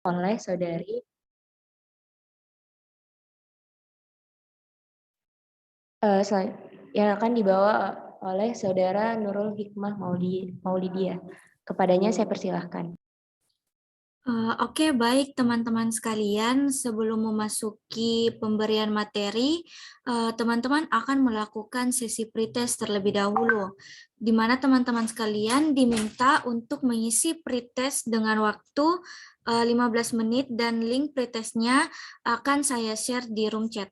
oleh saudari yang akan dibawa oleh saudara Nurul Hikmah Maulidia. Kepadanya saya persilahkan. Oke, baik teman-teman sekalian, sebelum memasuki pemberian materi, teman-teman akan melakukan sesi pretest terlebih dahulu, di mana teman-teman sekalian diminta untuk mengisi pretest dengan waktu 15 menit dan link pretestnya akan saya share di room chat.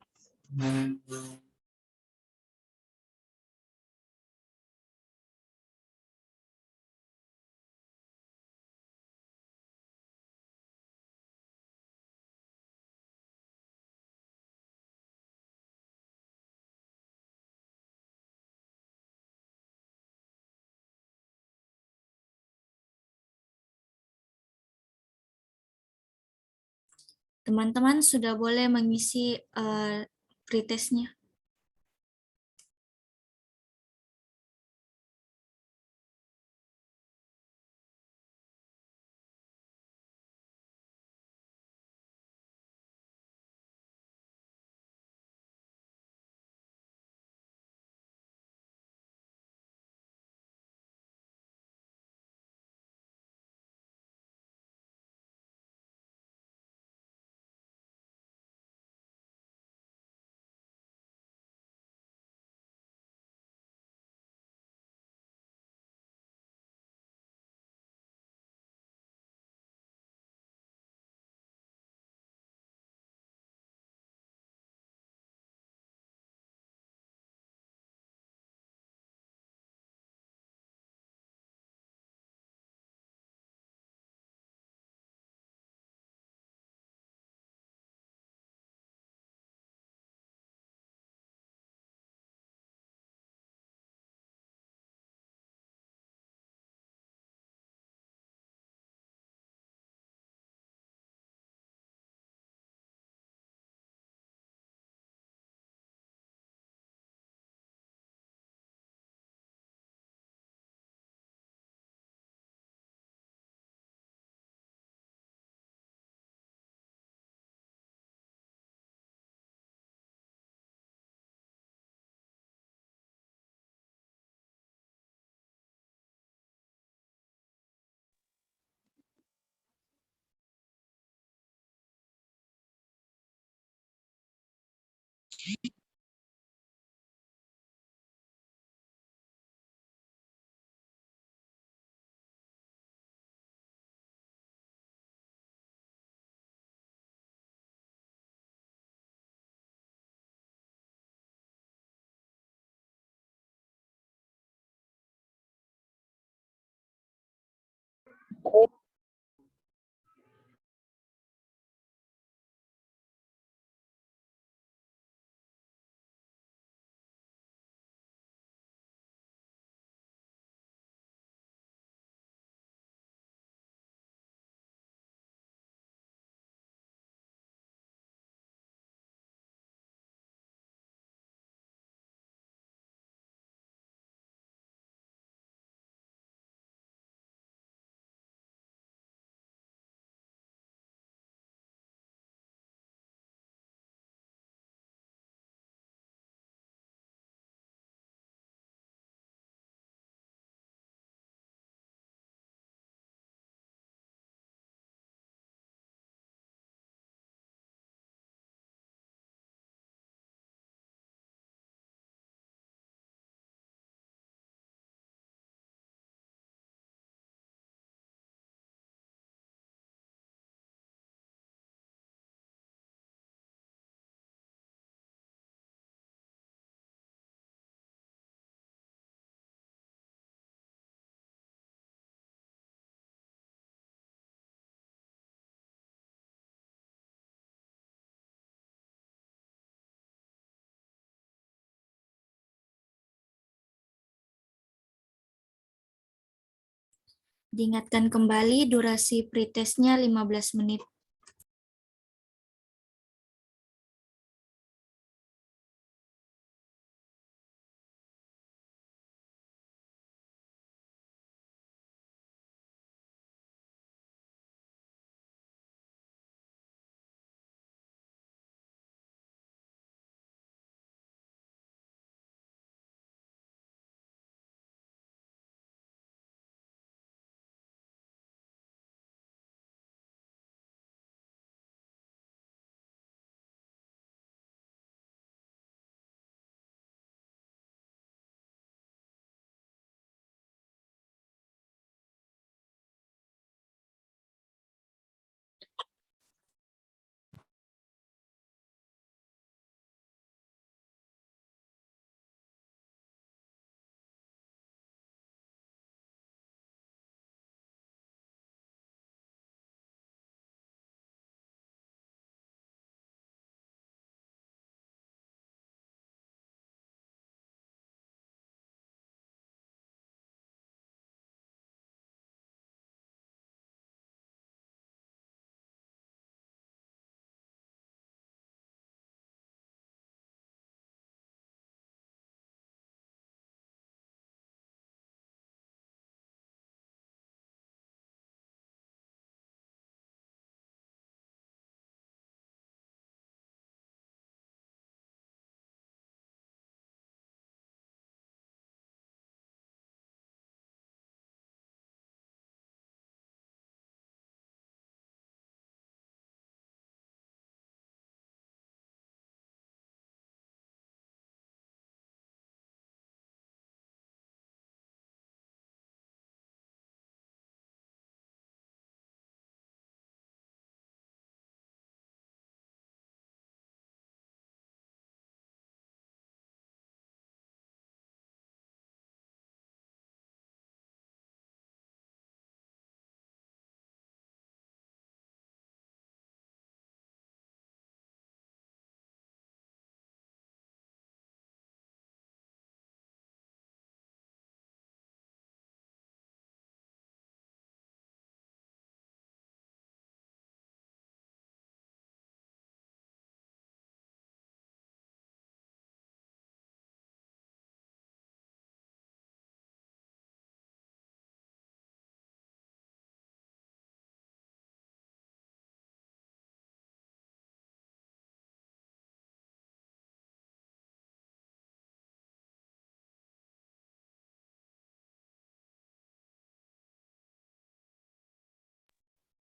Teman-teman sudah boleh mengisi pretestnya. Diingatkan kembali durasi pretestnya 15 menit.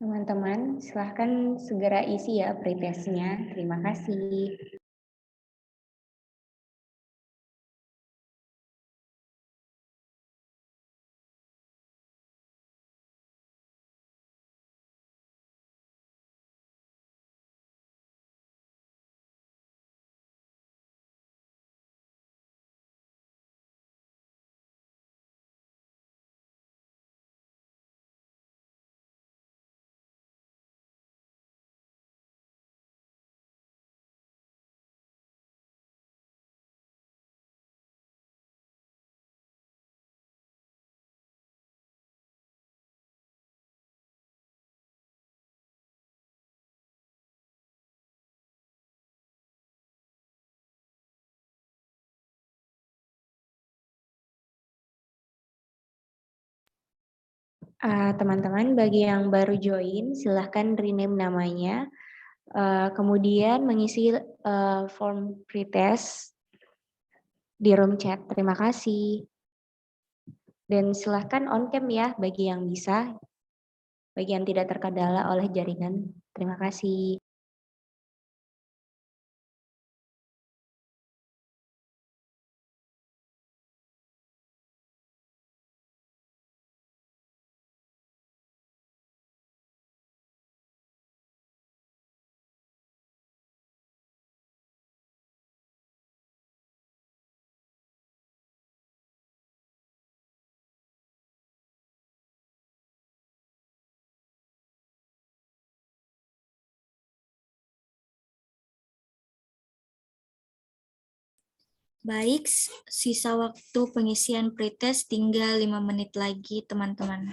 Teman-teman, silahkan segera isi ya pretestnya. Terima kasih. Teman-teman, bagi yang baru join, silahkan rename namanya. Kemudian mengisi form pretest di room chat. Terima kasih. Dan silahkan on cam ya bagi yang bisa, bagi yang tidak terkendala oleh jaringan. Terima kasih. Baik, sisa waktu pengisian pretest tinggal 5 menit lagi, teman-teman.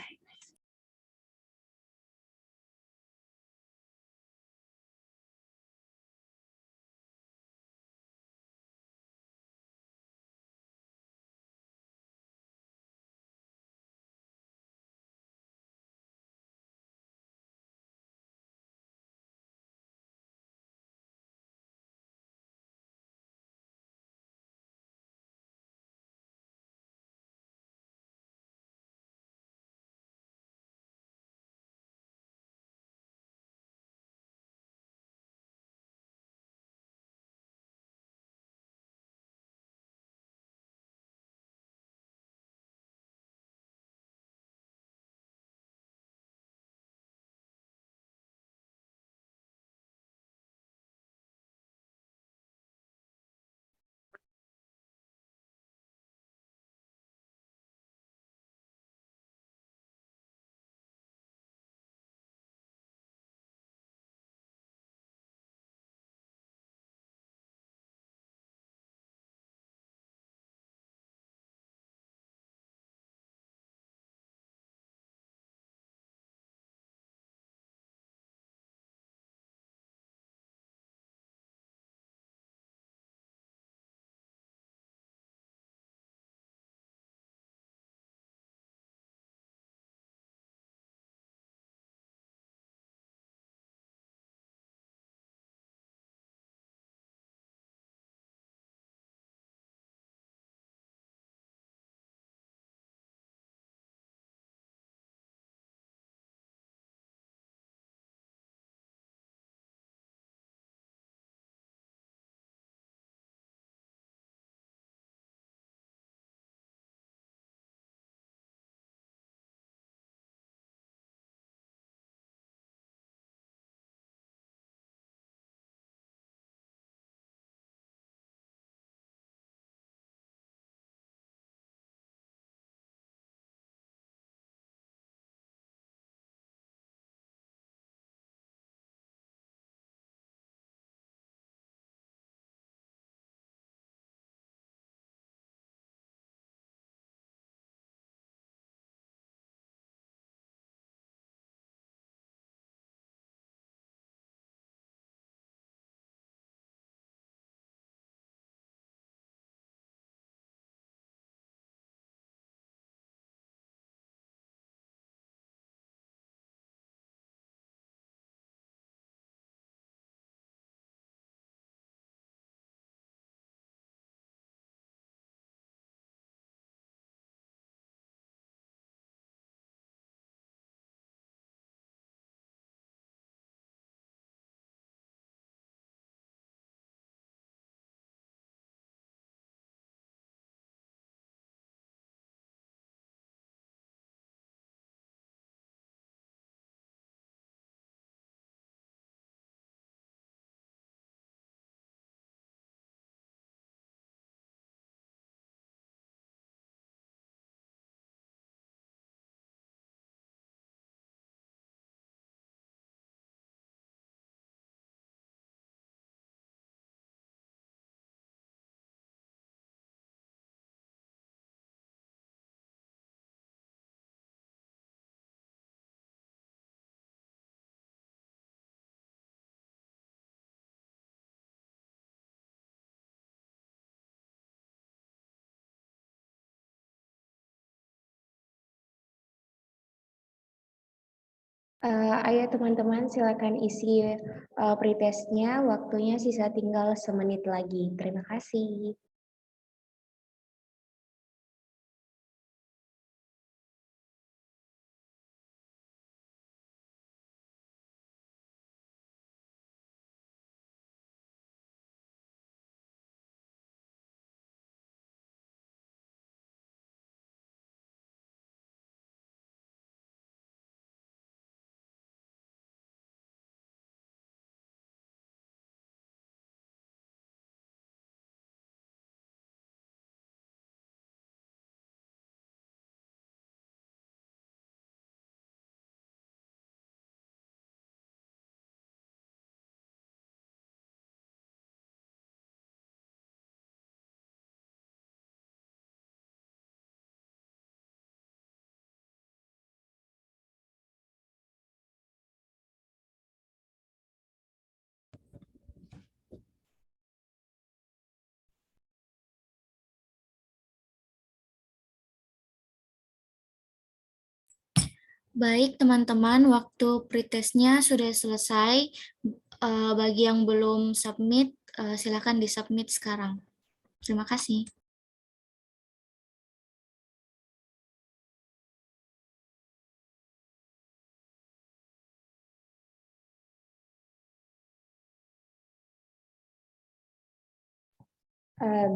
Ayo teman-teman silakan isi pretestnya, waktunya sisa tinggal semenit lagi. Terima kasih. Baik, teman-teman, waktu pretestnya sudah selesai. Bagi yang belum submit, silakan di-submit sekarang. Terima kasih.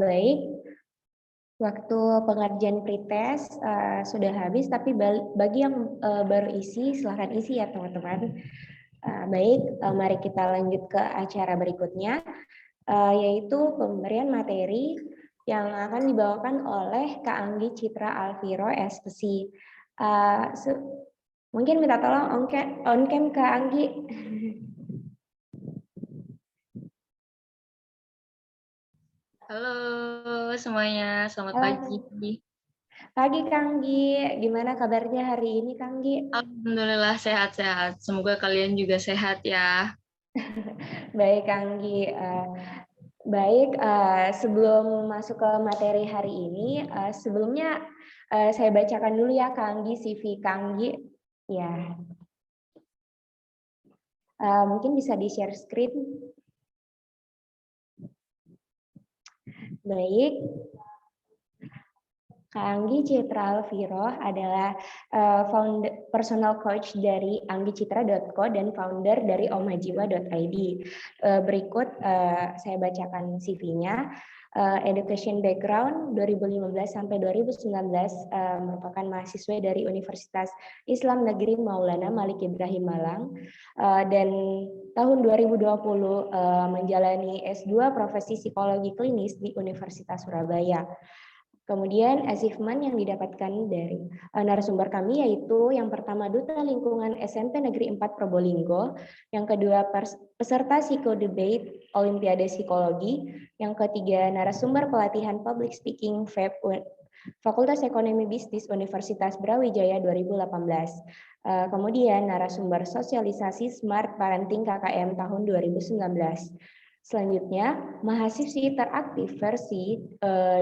Baik, waktu pengerjaan pretest sudah habis, tapi bagi yang baru isi, silahkan isi ya teman-teman. Baik, mari kita lanjut ke acara berikutnya, yaitu pemberian materi yang akan dibawakan oleh Kak Anggi Citra Alviro, SPC. Mungkin minta tolong on cam Kak Anggi. Halo semuanya, selamat pagi. Pagi Kang Gi, gimana kabarnya hari ini Kang Gi? Alhamdulillah sehat-sehat, semoga kalian juga sehat ya. Baik Kang Gi, baik sebelum masuk ke materi hari ini, sebelumnya saya bacakan dulu ya Kang Gi, CV Kang Gi. Ya, mungkin bisa di-share screen. Baik, Kak Anggi Citra Alviro adalah personal coach dari anggicitra.co dan founder dari omajiwa.id. Berikut saya bacakan CV-nya. Education background 2015 sampai 2019 merupakan mahasiswa dari Universitas Islam Negeri Maulana Malik Ibrahim Malang, dan tahun 2020 menjalani S2 Profesi Psikologi Klinis di Universitas Surabaya. Kemudian achievement yang didapatkan dari narasumber kami yaitu yang pertama Duta Lingkungan SMP Negeri 4 Probolinggo, yang kedua peserta Psiko-Debate Olimpiade Psikologi, yang ketiga narasumber pelatihan Public Speaking FEB Fakultas Ekonomi Bisnis Universitas Brawijaya 2018. Kemudian narasumber sosialisasi Smart Parenting KKM tahun 2019. Selanjutnya, mahasiswi teraktif versi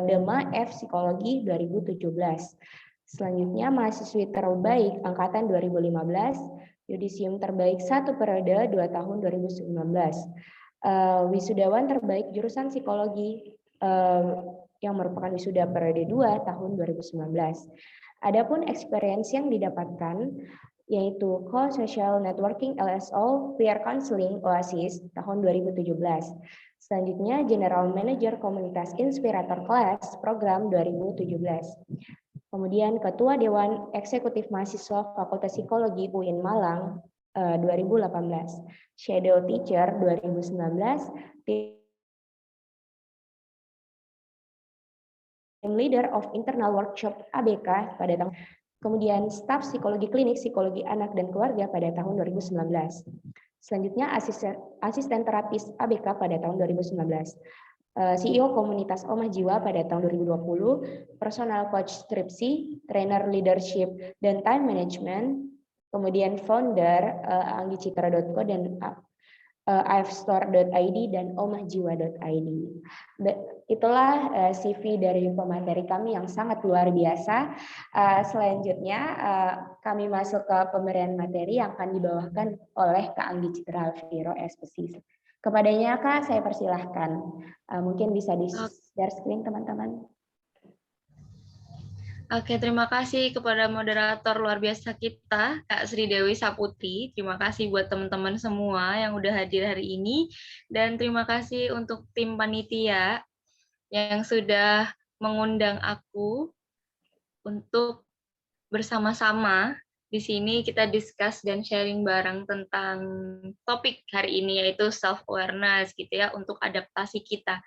Dema F Psikologi 2017. Selanjutnya, mahasiswi terbaik angkatan 2015, yudisium terbaik 1 periode 2 tahun 2019. Wisudawan terbaik jurusan psikologi yang merupakan wisuda periode 2 tahun 2019. Adapun experience yang didapatkan yaitu Co-Social Networking LSO Peer Counseling Oasis tahun 2017. Selanjutnya General Manager Komunitas Inspirator Class Program 2017. Kemudian Ketua Dewan Eksekutif Mahasiswa Fakultas Psikologi UIN Malang 2018. Shadow Teacher 2019. Team Leader of Internal Workshop ABK pada tahun. Kemudian staf psikologi klinik, psikologi anak dan keluarga pada tahun 2019. Selanjutnya asisten terapis ABK pada tahun 2019. CEO komunitas Omah Jiwa pada tahun 2020, personal coach skripsi, trainer leadership dan time management, kemudian founder anggicitra.co dan ifstore.id dan omahjiwa.id. Itulah CV dari pemateri kami yang sangat luar biasa. Selanjutnya kami masuk ke pemberian materi yang akan dibawakan oleh Kak Anggi Citra Alviro, SPSIS. Kepadanya Kak, saya persilahkan. Mungkin bisa di-share screen teman-teman. Oke, terima kasih kepada moderator luar biasa kita, Kak Sri Dewi Saputri. Terima kasih buat teman-teman semua yang udah hadir hari ini. Dan terima kasih untuk tim panitia yang sudah mengundang aku untuk bersama-sama di sini kita discuss dan sharing bareng tentang topik hari ini, yaitu self-awareness gitu ya, untuk adaptasi kita.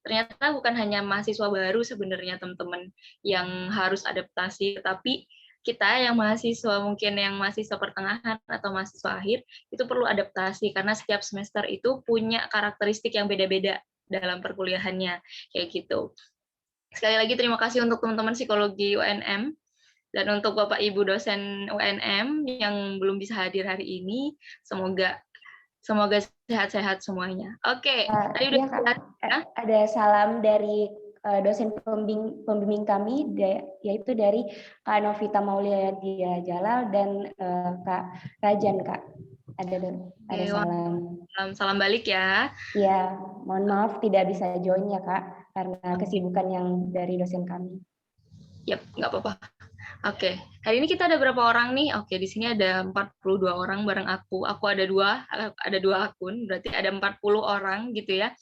Ternyata bukan hanya mahasiswa baru sebenarnya teman-teman yang harus adaptasi, tapi kita yang mahasiswa mungkin yang mahasiswa pertengahan atau mahasiswa akhir itu perlu adaptasi karena setiap semester itu punya karakteristik yang beda-beda dalam perkuliahannya kayak gitu. Sekali lagi terima kasih untuk teman-teman psikologi UNM dan untuk Bapak Ibu dosen UNM yang belum bisa hadir hari ini. Semoga sehat-sehat semuanya. Oke, tadi udah Kak, ada salam dari dosen pembimbing kami, yaitu dari Kak Novita Maulia Jalal dan Kak Rajan, Kak. Ada salam. Salam balik ya. Iya, mohon maaf tidak bisa join ya Kak, karena kesibukan yang dari dosen kami. Yap, nggak apa-apa. Oke, hari ini kita ada berapa orang nih? Oke, di sini ada 42 orang bareng aku. Aku ada dua akun, berarti ada 40 orang gitu ya.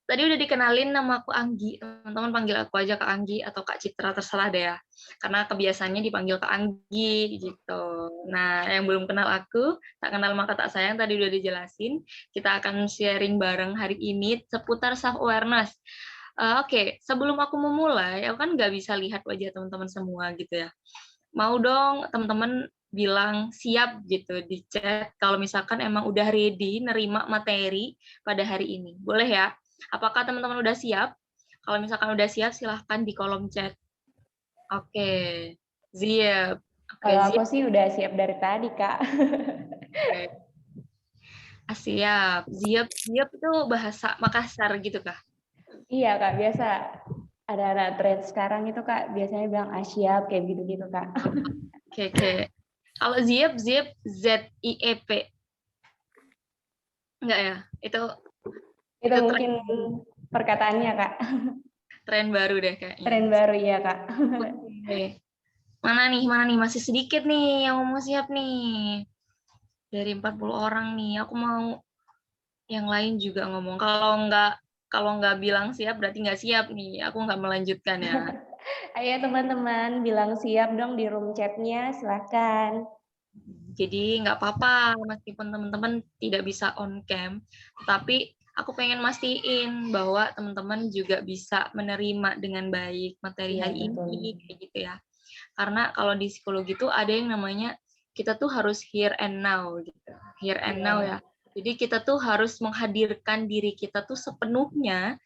Tadi udah dikenalin nama aku Anggi, teman-teman panggil aku aja Kak Anggi atau Kak Citra, terserah deh ya. Karena kebiasaannya dipanggil Kak Anggi gitu. Nah, yang belum kenal aku, tak kenal maka tak sayang, tadi udah dijelasin. Kita akan sharing bareng hari ini seputar self-awareness. Oke, sebelum aku memulai, aku kan nggak bisa lihat wajah teman-teman semua gitu ya. Mau dong teman-teman bilang siap gitu di chat kalau misalkan emang udah ready nerima materi pada hari ini. Boleh ya? Apakah teman-teman udah siap? Kalau misalkan udah siap, silahkan di kolom chat. Oke, siap. Kalau aku sih udah siap dari tadi, Kak. Oke. Siap. Siap itu bahasa Makassar gitu, Kak? Iya, Kak. Biasa ada anak tren sekarang itu, Kak. Biasanya bilang siap, kayak gitu-gitu, Kak. Oke. Kalau ziap, Z-I-E-P. Enggak ya? Itu mungkin perkataannya, Kak. Tren baru deh kayaknya. Tren baru ya, Kak. Oke. Mana nih? Masih sedikit nih yang mau siap nih. Dari 40 orang nih, aku mau yang lain juga ngomong. Kalau nggak bilang siap, berarti nggak siap nih. Aku nggak melanjutkan ya. Ayo teman-teman, bilang siap dong di room chat-nya, silakan. Jadi nggak apa-apa, meskipun teman-teman tidak bisa on cam, tapi aku pengen mastiin bahwa teman-teman juga bisa menerima dengan baik materi hari ini, kayak gitu ya. Karena kalau di psikologi itu ada yang namanya kita tuh harus here and now, gitu. Here and now ya. Jadi kita tuh harus menghadirkan diri kita tuh sepenuhnya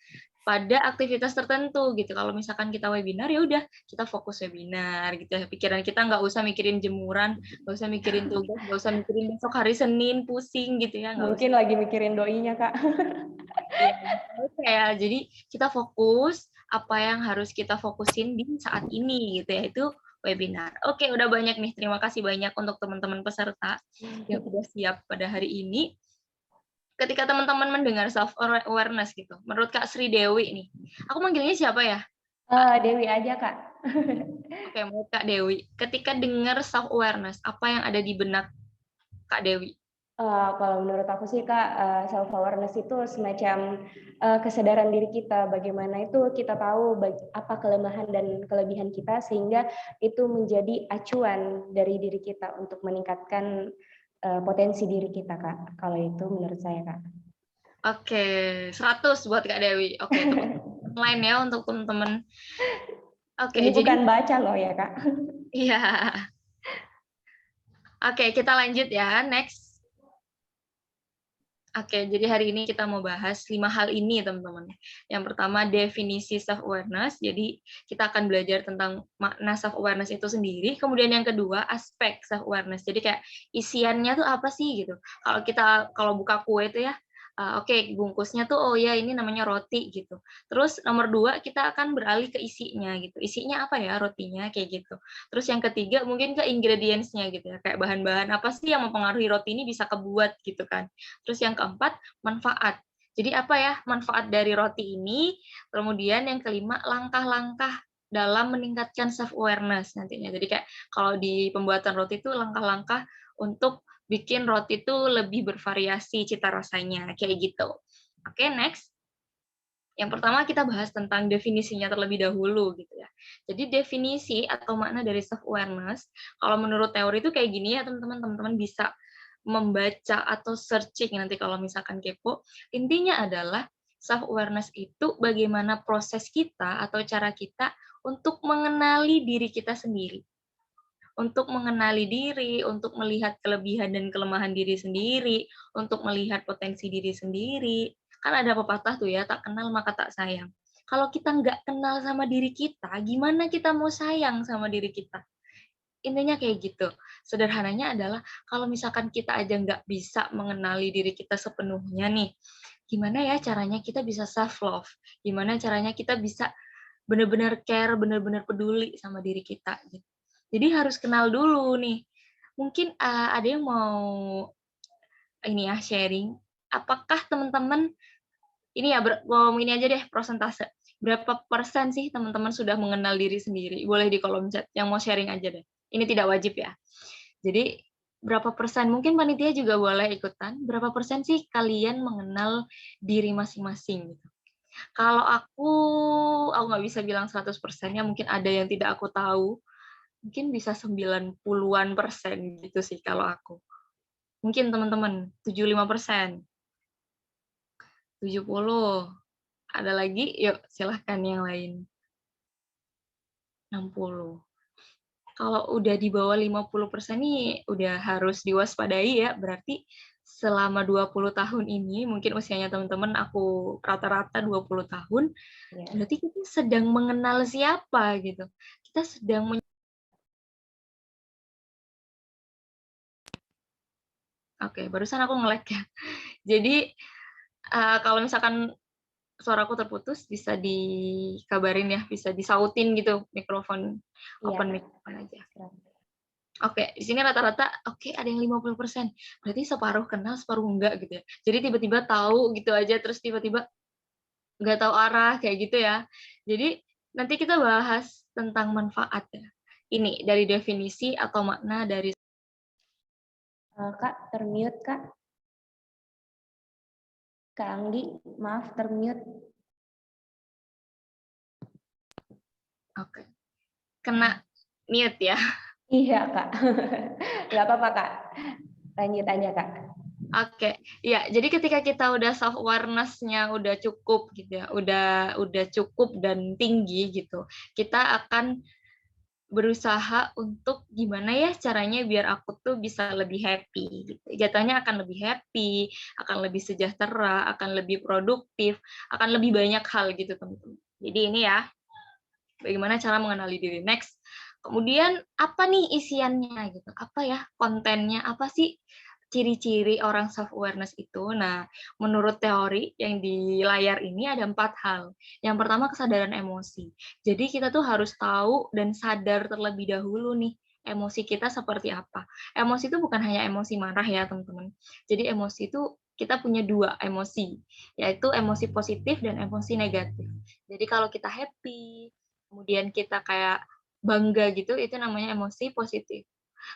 pada aktivitas tertentu gitu. Kalau misalkan kita webinar, ya udah kita fokus webinar gitu. Pikiran kita nggak usah mikirin jemuran, nggak usah mikirin tugas, nggak usah mikirin besok hari Senin pusing gitu ya. Mungkin lagi mikirin doinya, Kak. Ya, jadi kita fokus apa yang harus kita fokusin di saat ini gitu ya, itu webinar. Oke, udah banyak nih. Terima kasih banyak untuk teman-teman peserta yang sudah siap pada hari ini. Ketika teman-teman mendengar self-awareness gitu, menurut Kak Sri Dewi nih, aku manggilnya siapa ya? Dewi aja, Kak. Oke, menurut Kak Dewi, ketika dengar self-awareness, apa yang ada di benak Kak Dewi? Kalau menurut aku sih, Kak, self-awareness itu semacam kesadaran diri kita, bagaimana itu kita tahu apa kelemahan dan kelebihan kita, sehingga itu menjadi acuan dari diri kita untuk meningkatkan potensi diri kita, Kak. Kalau itu menurut saya, Kak. Oke, 100 buat Kak Dewi. Oke, lain ya untuk teman-teman. Oke, ini jadi bukan baca loh ya, Kak. Iya. Oke, kita lanjut ya. Next. Oke, jadi hari ini kita mau bahas 5 hal ini, teman-teman. Yang pertama, definisi self-awareness. Jadi, kita akan belajar tentang makna self-awareness itu sendiri. Kemudian yang kedua, aspek self-awareness. Jadi kayak isiannya tuh apa sih gitu. Kalau buka kue itu ya, oke, bungkusnya tuh, oh ya ini namanya roti gitu. Terus nomor 2, kita akan beralih ke isinya gitu. Isinya apa ya rotinya, kayak gitu. Terus yang ketiga, mungkin ke ingredients-nya gitu ya. Kayak bahan-bahan apa sih yang mempengaruhi roti ini bisa kebuat gitu kan. Terus yang keempat, manfaat. Jadi apa ya manfaat dari roti ini? Kemudian yang kelima, langkah-langkah dalam meningkatkan self awareness nantinya. Jadi kayak kalau di pembuatan roti itu langkah-langkah untuk bikin roti itu lebih bervariasi cita rasanya kayak gitu. Oke, next. Yang pertama kita bahas tentang definisinya terlebih dahulu gitu ya. Jadi definisi atau makna dari self awareness kalau menurut teori itu kayak gini ya teman-teman, teman-teman bisa membaca atau searching nanti kalau misalkan kepo. Intinya adalah self awareness itu bagaimana proses kita atau cara kita untuk mengenali diri kita sendiri. Untuk mengenali diri, untuk melihat kelebihan dan kelemahan diri sendiri, untuk melihat potensi diri sendiri. Kan ada pepatah tuh ya, tak kenal maka tak sayang. Kalau kita nggak kenal sama diri kita, gimana kita mau sayang sama diri kita? Intinya kayak gitu. Sederhananya adalah kalau misalkan kita aja nggak bisa mengenali diri kita sepenuhnya nih, gimana ya caranya kita bisa self love? Gimana caranya kita bisa benar-benar care, benar-benar peduli sama diri kita gitu. Jadi harus kenal dulu nih. Mungkin ada yang mau ini ya sharing. Apakah teman-teman ini ya ini aja deh persentase. Berapa persen sih teman-teman sudah mengenal diri sendiri? Boleh di kolom chat. Yang mau sharing aja deh. Ini tidak wajib ya. Jadi berapa persen? Mungkin panitia juga boleh ikutan. Berapa persen sih kalian mengenal diri masing-masing gitu? Kalau aku nggak bisa bilang 100% ya, mungkin ada yang tidak aku tahu. Mungkin bisa 90-an% gitu sih kalau aku. Mungkin teman-teman 75%, 70. Ada lagi? Yuk silahkan yang lain. 60. Kalau udah di bawah 50% nih udah harus diwaspadai ya, berarti selama 20 tahun ini, mungkin usianya teman-teman aku rata-rata 20 tahun, berarti kita sedang mengenal siapa gitu. Kita sedang Oke, barusan aku nge-lag ya. Jadi kalau misalkan suaraku terputus bisa dikabarin ya, bisa disautin gitu mikrofon, open mikrofon aja. Oke, di sini rata-rata oke ada yang 50%. Berarti separuh kenal, separuh enggak gitu ya. Jadi tiba-tiba tahu gitu aja terus tiba-tiba nggak tahu arah kayak gitu ya. Jadi nanti kita bahas tentang manfaat ya. Ini dari definisi atau makna dari Kak, termute Kak. Kak Anggi, maaf termute. Oke. Kena mute ya. Iya Kak, nggak apa-apa Kak. Lanjut aja Kak. Oke, ya. Jadi ketika kita udah self awareness-nya udah cukup gitu ya, udah cukup dan tinggi gitu, kita akan berusaha untuk gimana ya caranya biar aku tuh bisa lebih happy gitu. Jatuhnya akan lebih happy, akan lebih sejahtera, akan lebih produktif, akan lebih banyak hal gitu teman-teman. Jadi ini ya, bagaimana cara mengenali diri. Next. Kemudian apa nih isiannya gitu? Apa ya kontennya? Apa sih ciri-ciri orang self awareness itu? Nah, menurut teori yang di layar ini ada 4 hal. Yang pertama kesadaran emosi. Jadi kita tuh harus tahu dan sadar terlebih dahulu nih emosi kita seperti apa. Emosi itu bukan hanya emosi marah ya, teman-teman. Jadi emosi itu kita punya 2 emosi, yaitu emosi positif dan emosi negatif. Jadi kalau kita happy, kemudian kita kayak bangga gitu, itu namanya emosi positif.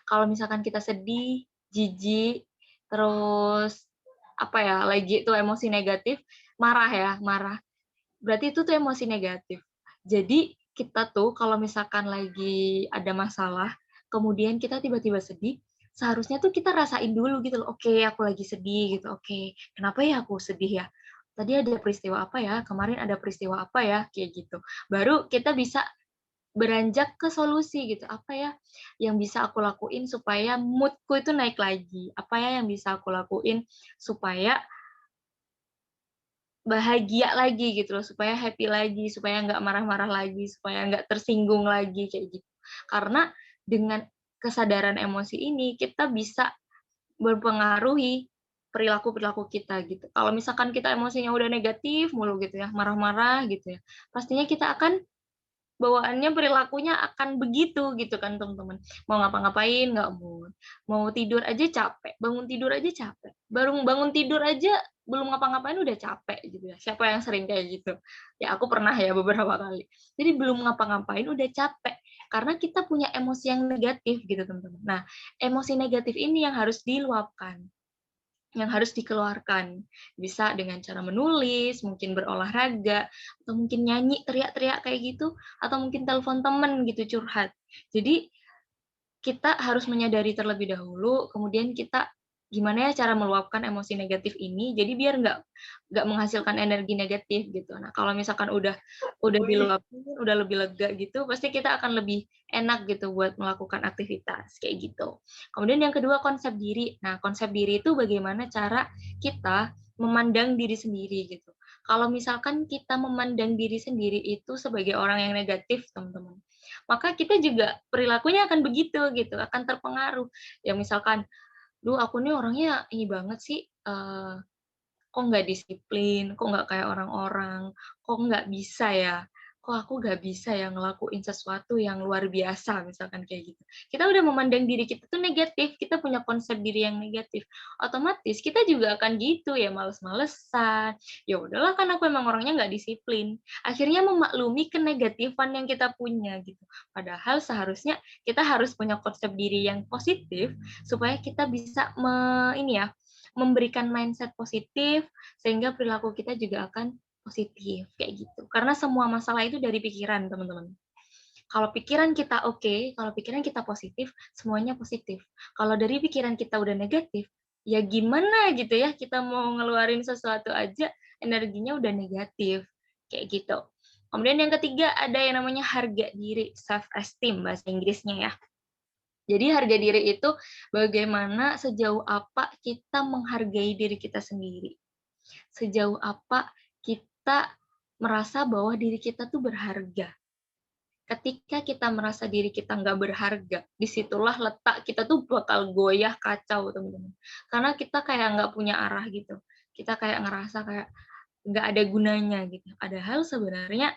Kalau misalkan kita sedih, jijik, terus apa ya, lagi itu emosi negatif, marah ya, marah. Berarti itu tuh emosi negatif. Jadi kita tuh kalau misalkan lagi ada masalah, kemudian kita tiba-tiba sedih, seharusnya tuh kita rasain dulu gitu loh, oke aku lagi sedih gitu, oke kenapa ya aku sedih ya? Tadi ada peristiwa apa ya? Kemarin ada peristiwa apa ya? Kayak gitu. Baru kita bisa beranjak ke solusi gitu. Apa ya yang bisa aku lakuin supaya mood-ku itu naik lagi? Apa ya yang bisa aku lakuin supaya bahagia lagi gitu loh, supaya happy lagi, supaya nggak marah-marah lagi, supaya nggak tersinggung lagi kayak gitu. Karena dengan kesadaran emosi ini kita bisa mempengaruhi perilaku-perilaku kita gitu. Kalau misalkan kita emosinya udah negatif mulu gitu ya, marah-marah gitu ya, pastinya kita akan bawaannya perilakunya akan begitu gitu kan teman-teman. Mau ngapa-ngapain nggak mood, mau tidur aja capek, bangun tidur aja capek. Baru bangun tidur aja belum ngapa-ngapain udah capek gitu ya. Siapa yang sering kayak gitu? Ya aku pernah ya beberapa kali. Jadi belum ngapa-ngapain udah capek karena kita punya emosi yang negatif gitu teman-teman. Nah, emosi negatif ini yang harus diluapkan, yang harus dikeluarkan. Bisa dengan cara menulis, mungkin berolahraga, atau mungkin nyanyi, teriak-teriak kayak gitu, atau mungkin telepon temen gitu, curhat. Jadi, kita harus menyadari terlebih dahulu, kemudian kita gimana ya cara meluapkan emosi negatif ini, jadi biar nggak menghasilkan energi negatif gitu. Nah, kalau misalkan udah diluapin, udah lebih lega gitu, pasti kita akan lebih enak gitu buat melakukan aktivitas kayak gitu. Kemudian yang kedua konsep diri. Nah, konsep diri itu bagaimana cara kita memandang diri sendiri gitu. Kalau misalkan kita memandang diri sendiri itu sebagai orang yang negatif, teman-teman, maka kita juga perilakunya akan begitu gitu, akan terpengaruh. Ya misalkan, "Duh aku nih orangnya ini banget sih, kok nggak disiplin, kok nggak kayak orang-orang, kok nggak bisa ya, kok aku nggak bisa ya ngelakuin sesuatu yang luar biasa," misalkan kayak gitu. Kita udah memandang diri kita tuh negatif, kita punya konsep diri yang negatif. Otomatis kita juga akan gitu ya, males-malesan, ya udahlah kan aku emang orangnya nggak disiplin. Akhirnya memaklumi kenegatifan yang kita punya gitu. Padahal seharusnya kita harus punya konsep diri yang positif supaya kita bisa memberikan mindset positif sehingga perilaku kita juga akan positif kayak gitu. Karena semua masalah itu dari pikiran, teman-teman. Kalau pikiran kita oke, kalau pikiran kita positif, semuanya positif. Kalau dari pikiran kita udah negatif, ya gimana gitu ya, kita mau ngeluarin sesuatu aja energinya udah negatif kayak gitu. Kemudian yang ketiga ada yang namanya harga diri, self esteem bahasa Inggrisnya ya. Jadi harga diri itu bagaimana sejauh apa kita menghargai diri kita sendiri. Sejauh apa kita merasa bahwa diri kita tuh berharga. Ketika kita merasa diri kita nggak berharga, disitulah letak kita tuh bakal goyah kacau, teman-teman. Karena kita kayak nggak punya arah gitu. Kita kayak ngerasa kayak nggak ada gunanya gitu. Padahal sebenarnya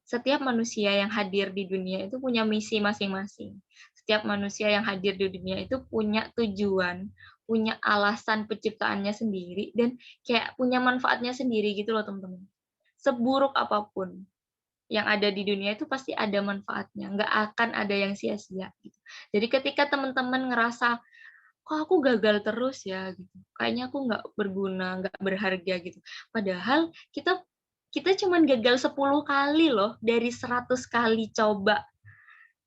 setiap manusia yang hadir di dunia itu punya misi masing-masing. Setiap manusia yang hadir di dunia itu punya tujuan, punya alasan penciptaannya sendiri, dan kayak punya manfaatnya sendiri gitu loh teman-teman. Seburuk apapun yang ada di dunia itu pasti ada manfaatnya, nggak akan ada yang sia-sia. Gitu. Jadi ketika teman-teman ngerasa, kok aku gagal terus ya, gitu. Kayaknya aku nggak berguna, nggak berharga gitu. Padahal kita cuman gagal 10 kali loh dari 100 kali coba.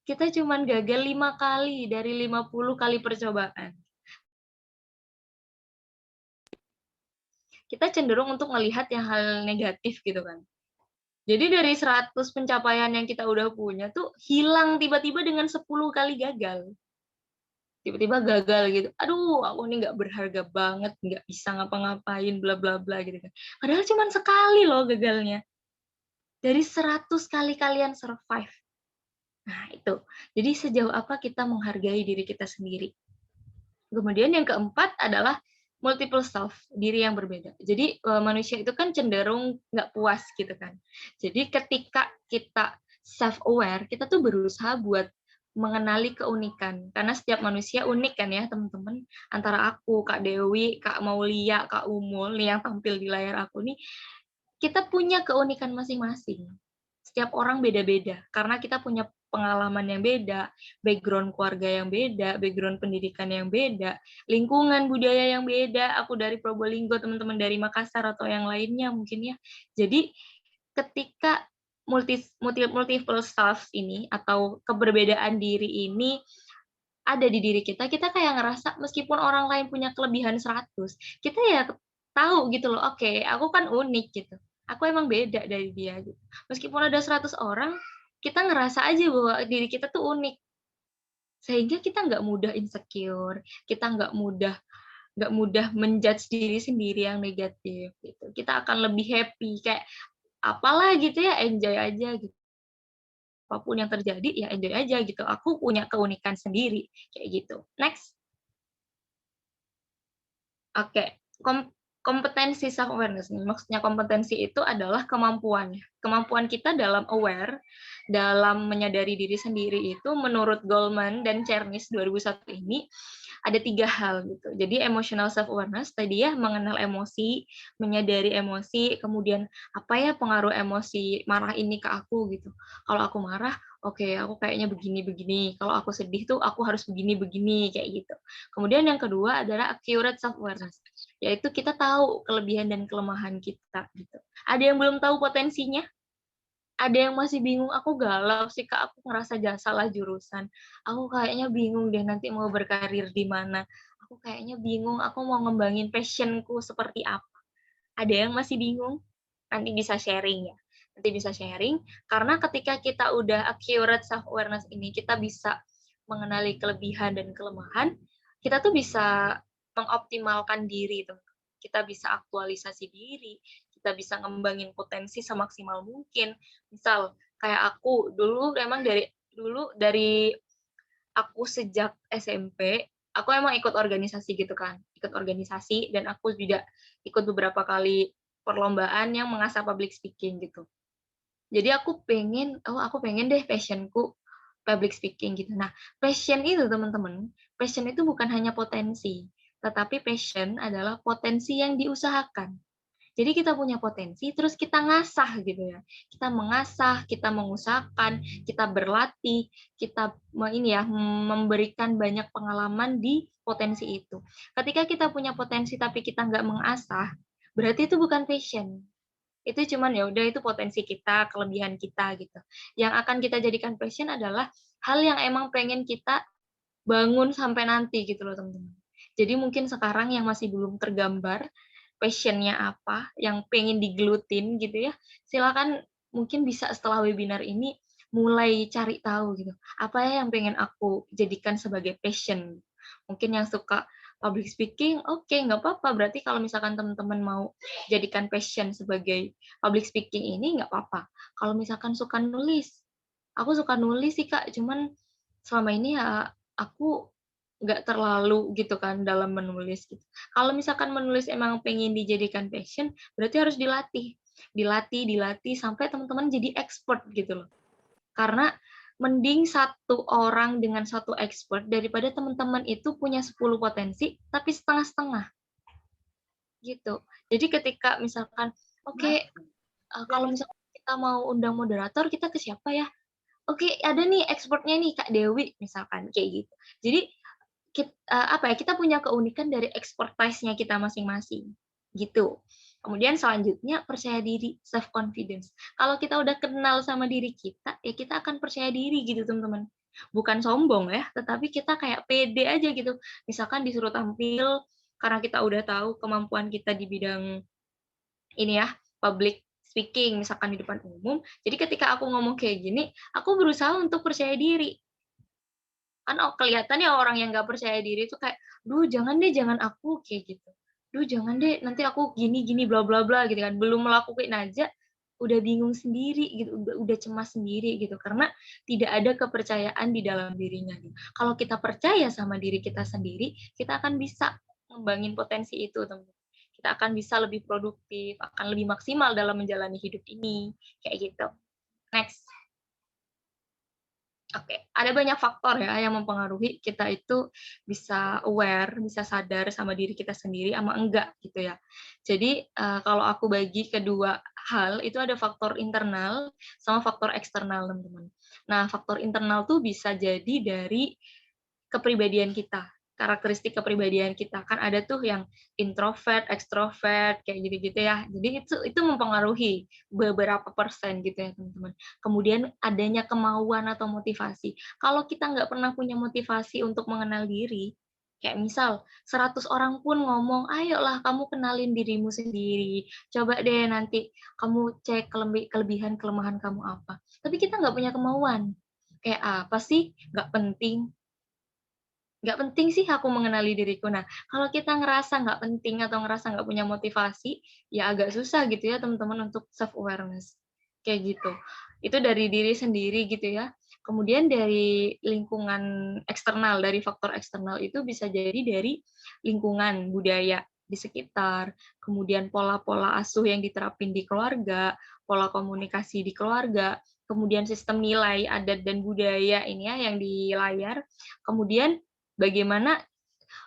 Kita cuman gagal 5 kali dari 50 kali percobaan. Kita cenderung untuk melihat yang hal negatif gitu kan. Jadi dari 100 pencapaian yang kita udah punya tuh hilang tiba-tiba dengan 10 kali gagal. Tiba-tiba gagal gitu. Aduh, aku ini nggak berharga banget, nggak bisa ngapa-ngapain, bla bla bla gitu kan. Padahal cuman sekali loh gagalnya. Dari 100 kali kalian survive. Nah, itu. Jadi sejauh apa kita menghargai diri kita sendiri. Kemudian yang keempat adalah multiple self, diri yang berbeda. Jadi manusia itu kan cenderung nggak puas gitu kan. Jadi ketika kita self-aware, kita tuh berusaha buat mengenali keunikan. Karena setiap manusia unik kan ya teman-teman. Antara aku, Kak Dewi, Kak Maulia, Kak Umul nih yang tampil di layar aku nih, kita punya keunikan masing-masing. Setiap orang beda-beda, karena kita punya pengalaman yang beda, background keluarga yang beda, background pendidikan yang beda, lingkungan budaya yang beda, aku dari Probolinggo, teman-teman dari Makassar atau yang lainnya mungkin ya. Jadi ketika multiple self ini atau keberbedaan diri ini ada di diri kita kayak ngerasa meskipun orang lain punya kelebihan 100, kita ya tahu gitu loh, oke, aku kan unik gitu. Aku emang beda dari dia gitu. Meskipun ada 100 orang, kita ngerasa aja bahwa diri kita tuh unik. Sehingga kita nggak mudah insecure, kita nggak mudah nggak mudah menjudge diri sendiri yang negatif gitu. Kita akan lebih happy kayak apalah gitu ya, enjoy aja gitu. Apapun yang terjadi ya enjoy aja gitu. Aku punya keunikan sendiri kayak gitu. Next. Oke, kompetensi self awareness nih. Maksudnya kompetensi itu adalah kemampuannya. Kemampuan kita dalam aware, dalam menyadari diri sendiri itu menurut Goleman dan Chernis 2001 ini ada 3 hal gitu. Jadi emotional self awareness tadi ya, mengenal emosi, menyadari emosi, kemudian apa ya pengaruh emosi marah ini ke aku gitu. Kalau aku marah, oke, aku kayaknya begini-begini. Kalau aku sedih tuh aku harus begini-begini kayak gitu. Kemudian yang kedua adalah accurate self awareness, yaitu kita tahu kelebihan dan kelemahan kita gitu. Ada yang belum tahu potensinya? Ada yang masih bingung, "Aku galau sih, Kak, aku ngerasa salah jurusan. Aku kayaknya bingung deh nanti mau berkarir di mana. Aku kayaknya bingung, aku mau ngembangin passion-ku seperti apa." Ada yang masih bingung? Nanti bisa sharing ya. Nanti bisa sharing, karena ketika kita udah accurate self awareness ini, kita bisa mengenali kelebihan dan kelemahan, kita tuh bisa mengoptimalkan diri tuh. Kita bisa aktualisasi diri, kita bisa ngembangin potensi semaksimal mungkin. Misal kayak aku dulu emang dari aku sejak SMP, aku emang ikut organisasi gitu kan, ikut organisasi dan aku juga ikut beberapa kali perlombaan yang mengasah public speaking gitu. Jadi aku pengen deh passion-ku public speaking gitu. Nah, passion itu teman-teman, passion itu bukan hanya potensi, tetapi passion adalah potensi yang diusahakan. Jadi kita punya potensi, terus kita ngasah gitu ya. Kita mengasah, kita mengusahakan, kita berlatih, kita memberikan banyak pengalaman di potensi itu. Ketika kita punya potensi tapi kita nggak mengasah, berarti itu bukan passion. Itu cuman ya udah itu potensi kita, kelebihan kita gitu. Yang akan kita jadikan passion adalah hal yang emang pengen kita bangun sampai nanti gitu loh teman-teman. Jadi mungkin sekarang yang masih belum tergambar passion-nya apa, yang pengen digelutin gitu ya, silakan mungkin bisa setelah webinar ini mulai cari tahu gitu. Apa ya yang pengen aku jadikan sebagai passion. Mungkin yang suka public speaking, oke, nggak apa-apa. Berarti kalau misalkan teman-teman mau jadikan passion sebagai public speaking ini, nggak apa-apa. Kalau misalkan suka nulis, aku suka nulis sih, Kak, cuman selama ini ya aku nggak terlalu gitu kan dalam menulis gitu. Kalau misalkan menulis emang pengen dijadikan passion, berarti harus dilatih. Dilatih sampai teman-teman jadi expert gitu loh. Karena mending satu orang dengan satu expert daripada teman-teman itu punya 10 potensi tapi setengah-setengah gitu. Jadi ketika misalkan kalau misalkan kita mau undang moderator, kita ke siapa ya? Oke, ada nih expertnya nih Kak Dewi misalkan kayak gitu. Jadi kita punya keunikan dari expertise-nya kita masing-masing gitu. Kemudian selanjutnya percaya diri, self confidence. Kalau kita udah kenal sama diri kita, ya kita akan percaya diri gitu teman-teman. Bukan sombong ya, tetapi kita kayak pede aja gitu. Misalkan disuruh tampil karena kita udah tahu kemampuan kita di bidang ini ya, public speaking misalkan di depan umum. Jadi ketika aku ngomong kayak gini, aku berusaha untuk percaya diri. Kan kelihatannya orang yang nggak percaya diri itu kayak, "Duh jangan deh, jangan aku," kayak gitu. "Duh jangan deh, nanti aku gini bla bla bla," gitu kan. Belum melakukan aja udah bingung sendiri gitu, udah cemas sendiri gitu, karena tidak ada kepercayaan di dalam dirinya gitu. Kalau kita percaya sama diri kita sendiri, kita akan bisa ngembangin potensi itu, teman. Kita akan bisa lebih produktif, akan lebih maksimal dalam menjalani hidup ini, kayak gitu. Next. Oke, ada banyak faktor ya yang mempengaruhi kita itu bisa aware, bisa sadar sama diri kita sendiri sama enggak gitu ya. Jadi kalau aku bagi kedua hal itu ada faktor internal sama faktor eksternal teman-teman. Nah faktor internal tuh bisa jadi dari kepribadian kita, karakteristik kepribadian kita. Kan ada tuh yang introvert, ekstrovert, kayak gitu-gitu ya. Jadi itu mempengaruhi beberapa persen gitu ya, teman-teman. Kemudian adanya kemauan atau motivasi. Kalau kita nggak pernah punya motivasi untuk mengenal diri, kayak misal 100 orang pun ngomong, ayolah kamu kenalin dirimu sendiri, coba deh nanti kamu cek kelebihan kelemahan kamu apa. Tapi kita nggak punya kemauan. Kayak apa sih? Nggak penting. nggak penting sih aku mengenali diriku. Nah, kalau kita ngerasa nggak penting atau ngerasa nggak punya motivasi, ya agak susah gitu ya teman-teman untuk self awareness kayak gitu. Itu dari diri sendiri gitu ya. Kemudian dari lingkungan eksternal, dari faktor eksternal itu bisa jadi dari lingkungan budaya di sekitar, kemudian pola-pola asuh yang diterapin di keluarga, pola komunikasi di keluarga, kemudian sistem nilai adat dan budaya ini ya yang di layar, kemudian bagaimana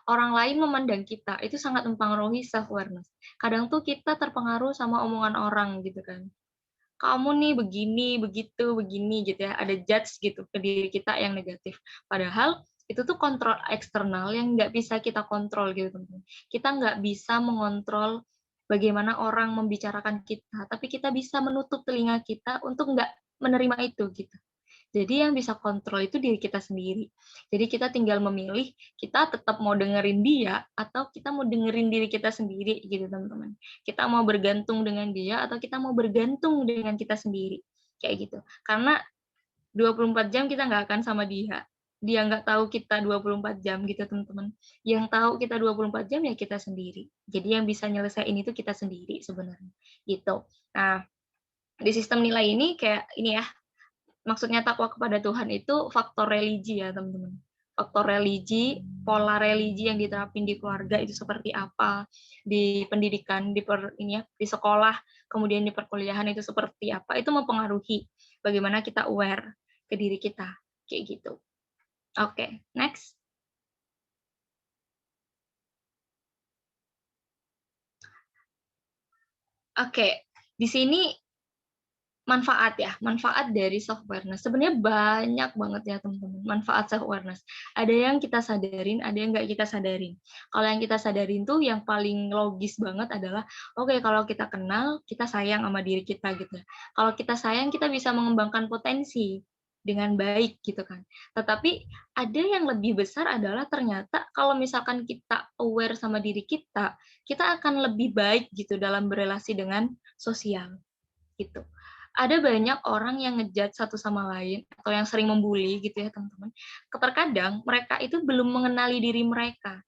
orang lain memandang kita, itu sangat mempengaruhi self awareness. Kadang tuh kita terpengaruh sama omongan orang gitu kan. Kamu nih begini, begitu, begini gitu ya. Ada judge gitu ke diri kita yang negatif. Padahal itu tuh kontrol eksternal yang nggak bisa kita kontrol gitu teman-teman. Kita nggak bisa mengontrol bagaimana orang membicarakan kita, tapi kita bisa menutup telinga kita untuk nggak menerima itu gitu. Jadi yang bisa kontrol itu diri kita sendiri. Jadi kita tinggal memilih, kita tetap mau dengerin dia, atau kita mau dengerin diri kita sendiri, gitu teman-teman. Kita mau bergantung dengan dia, atau kita mau bergantung dengan kita sendiri. Kayak gitu. Karena 24 jam kita nggak akan sama dia. Dia nggak tahu kita 24 jam gitu teman-teman. Yang tahu kita 24 jam ya kita sendiri. Jadi yang bisa nyelesain itu kita sendiri sebenarnya. Gitu. Nah, di sistem nilai ini kayak ini ya, maksudnya takwa kepada Tuhan itu faktor religi ya teman-teman. Faktor religi, pola religi yang diterapin di keluarga itu seperti apa, di pendidikan, di sekolah, kemudian di perkuliahan itu seperti apa, itu mempengaruhi bagaimana kita aware ke diri kita, kayak gitu. Oke, next. Oke, di sini manfaat ya, manfaat dari self awareness. Sebenarnya banyak banget ya teman-teman, manfaat self awareness. Ada yang kita sadarin, ada yang nggak kita sadarin. Kalau yang kita sadarin tuh yang paling logis banget adalah, oke, kalau kita kenal, kita sayang sama diri kita gitu. Kalau kita sayang, kita bisa mengembangkan potensi dengan baik gitu kan. Tetapi ada yang lebih besar adalah ternyata kalau misalkan kita aware sama diri kita akan lebih baik gitu dalam berelasi dengan sosial gitu. Ada banyak orang yang ngejudge satu sama lain atau yang sering membuli gitu ya teman-teman. Terkadang mereka itu belum mengenali diri mereka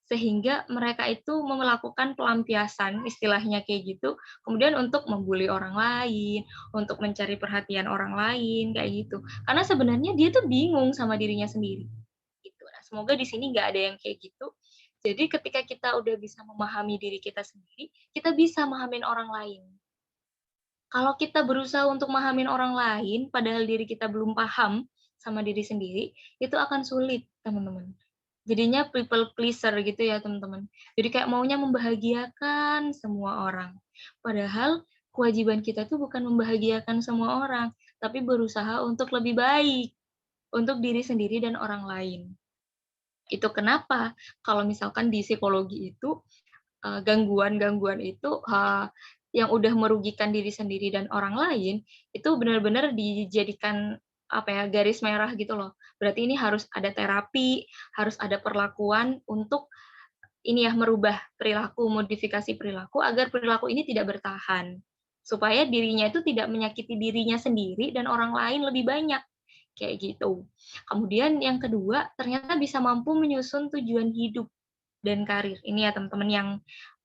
sehingga mereka itu melakukan pelampiasan istilahnya kayak gitu, kemudian untuk membuli orang lain, untuk mencari perhatian orang lain kayak gitu. Karena sebenarnya dia tuh bingung sama dirinya sendiri. Gitu. Nah, semoga di sini nggak ada yang kayak gitu. Jadi ketika kita udah bisa memahami diri kita sendiri, kita bisa memahamin orang lain. Kalau kita berusaha untuk memahamin orang lain, padahal diri kita belum paham sama diri sendiri, itu akan sulit, teman-teman. Jadinya people pleaser gitu ya, teman-teman. Jadi kayak maunya membahagiakan semua orang. Padahal kewajiban kita tuh bukan membahagiakan semua orang, tapi berusaha untuk lebih baik untuk diri sendiri dan orang lain. Itu kenapa kalau misalkan di psikologi itu gangguan-gangguan itu yang udah merugikan diri sendiri dan orang lain itu benar-benar dijadikan apa ya, garis merah gitu loh. Berarti ini harus ada terapi, harus ada perlakuan untuk ini ya, merubah perilaku, modifikasi perilaku agar perilaku ini tidak bertahan. Supaya dirinya itu tidak menyakiti dirinya sendiri dan orang lain lebih banyak. Kayak gitu. Kemudian yang kedua, ternyata bisa mampu menyusun tujuan hidup dan karir. Ini ya teman-teman yang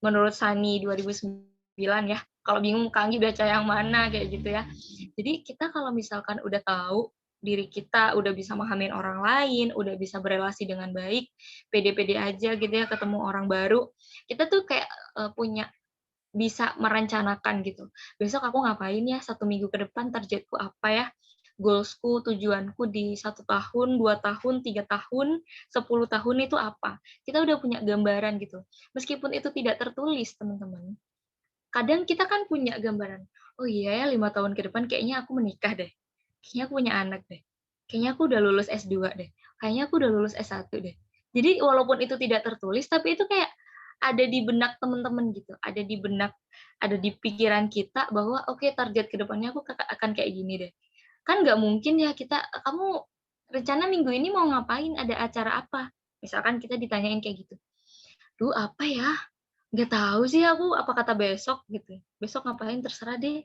menurut Sani 2009 ya. Kalau bingung Kak Anggi baca yang mana kayak gitu ya. Jadi kita kalau misalkan udah tahu diri kita, udah bisa memahamin orang lain, udah bisa berelasi dengan baik, pede-pede aja gitu ya ketemu orang baru, kita tuh kayak punya bisa merencanakan gitu. Besok aku ngapain ya 1 minggu ke depan, targetku apa ya, goalsku, tujuanku di 1 tahun, 2 tahun, 3 tahun, 10 tahun itu apa. Kita udah punya gambaran gitu. Meskipun itu tidak tertulis, teman-teman. Kadang kita kan punya gambaran, oh iya ya 5 tahun ke depan kayaknya aku menikah deh. Kayaknya aku punya anak deh. Kayaknya aku udah lulus S2 deh. Kayaknya aku udah lulus S1 deh. Jadi walaupun itu tidak tertulis, tapi itu kayak ada di benak teman-teman gitu, ada di pikiran kita bahwa oke, target ke depannya aku akan kayak gini deh. Kan nggak mungkin ya kamu rencana minggu ini mau ngapain, ada acara apa? Misalkan kita ditanyain kayak gitu. Duh, apa ya? Nggak tahu sih aku, apa kata besok gitu. Besok ngapain terserah deh.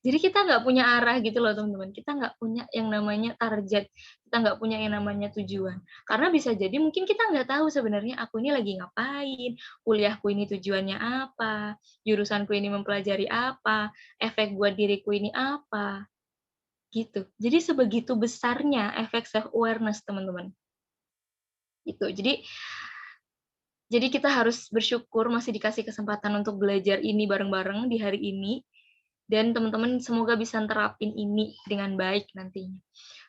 Jadi kita nggak punya arah gitu loh teman-teman. Kita nggak punya yang namanya target. Kita nggak punya yang namanya tujuan. Karena bisa jadi mungkin kita nggak tahu sebenarnya aku ini lagi ngapain, kuliahku ini tujuannya apa, jurusanku ini mempelajari apa, efek buat diriku ini apa, gitu. Jadi sebegitu besarnya efek self awareness teman-teman. Gitu. Jadi kita harus bersyukur masih dikasih kesempatan untuk belajar ini bareng-bareng di hari ini. Dan teman-teman semoga bisa terapin ini dengan baik nantinya.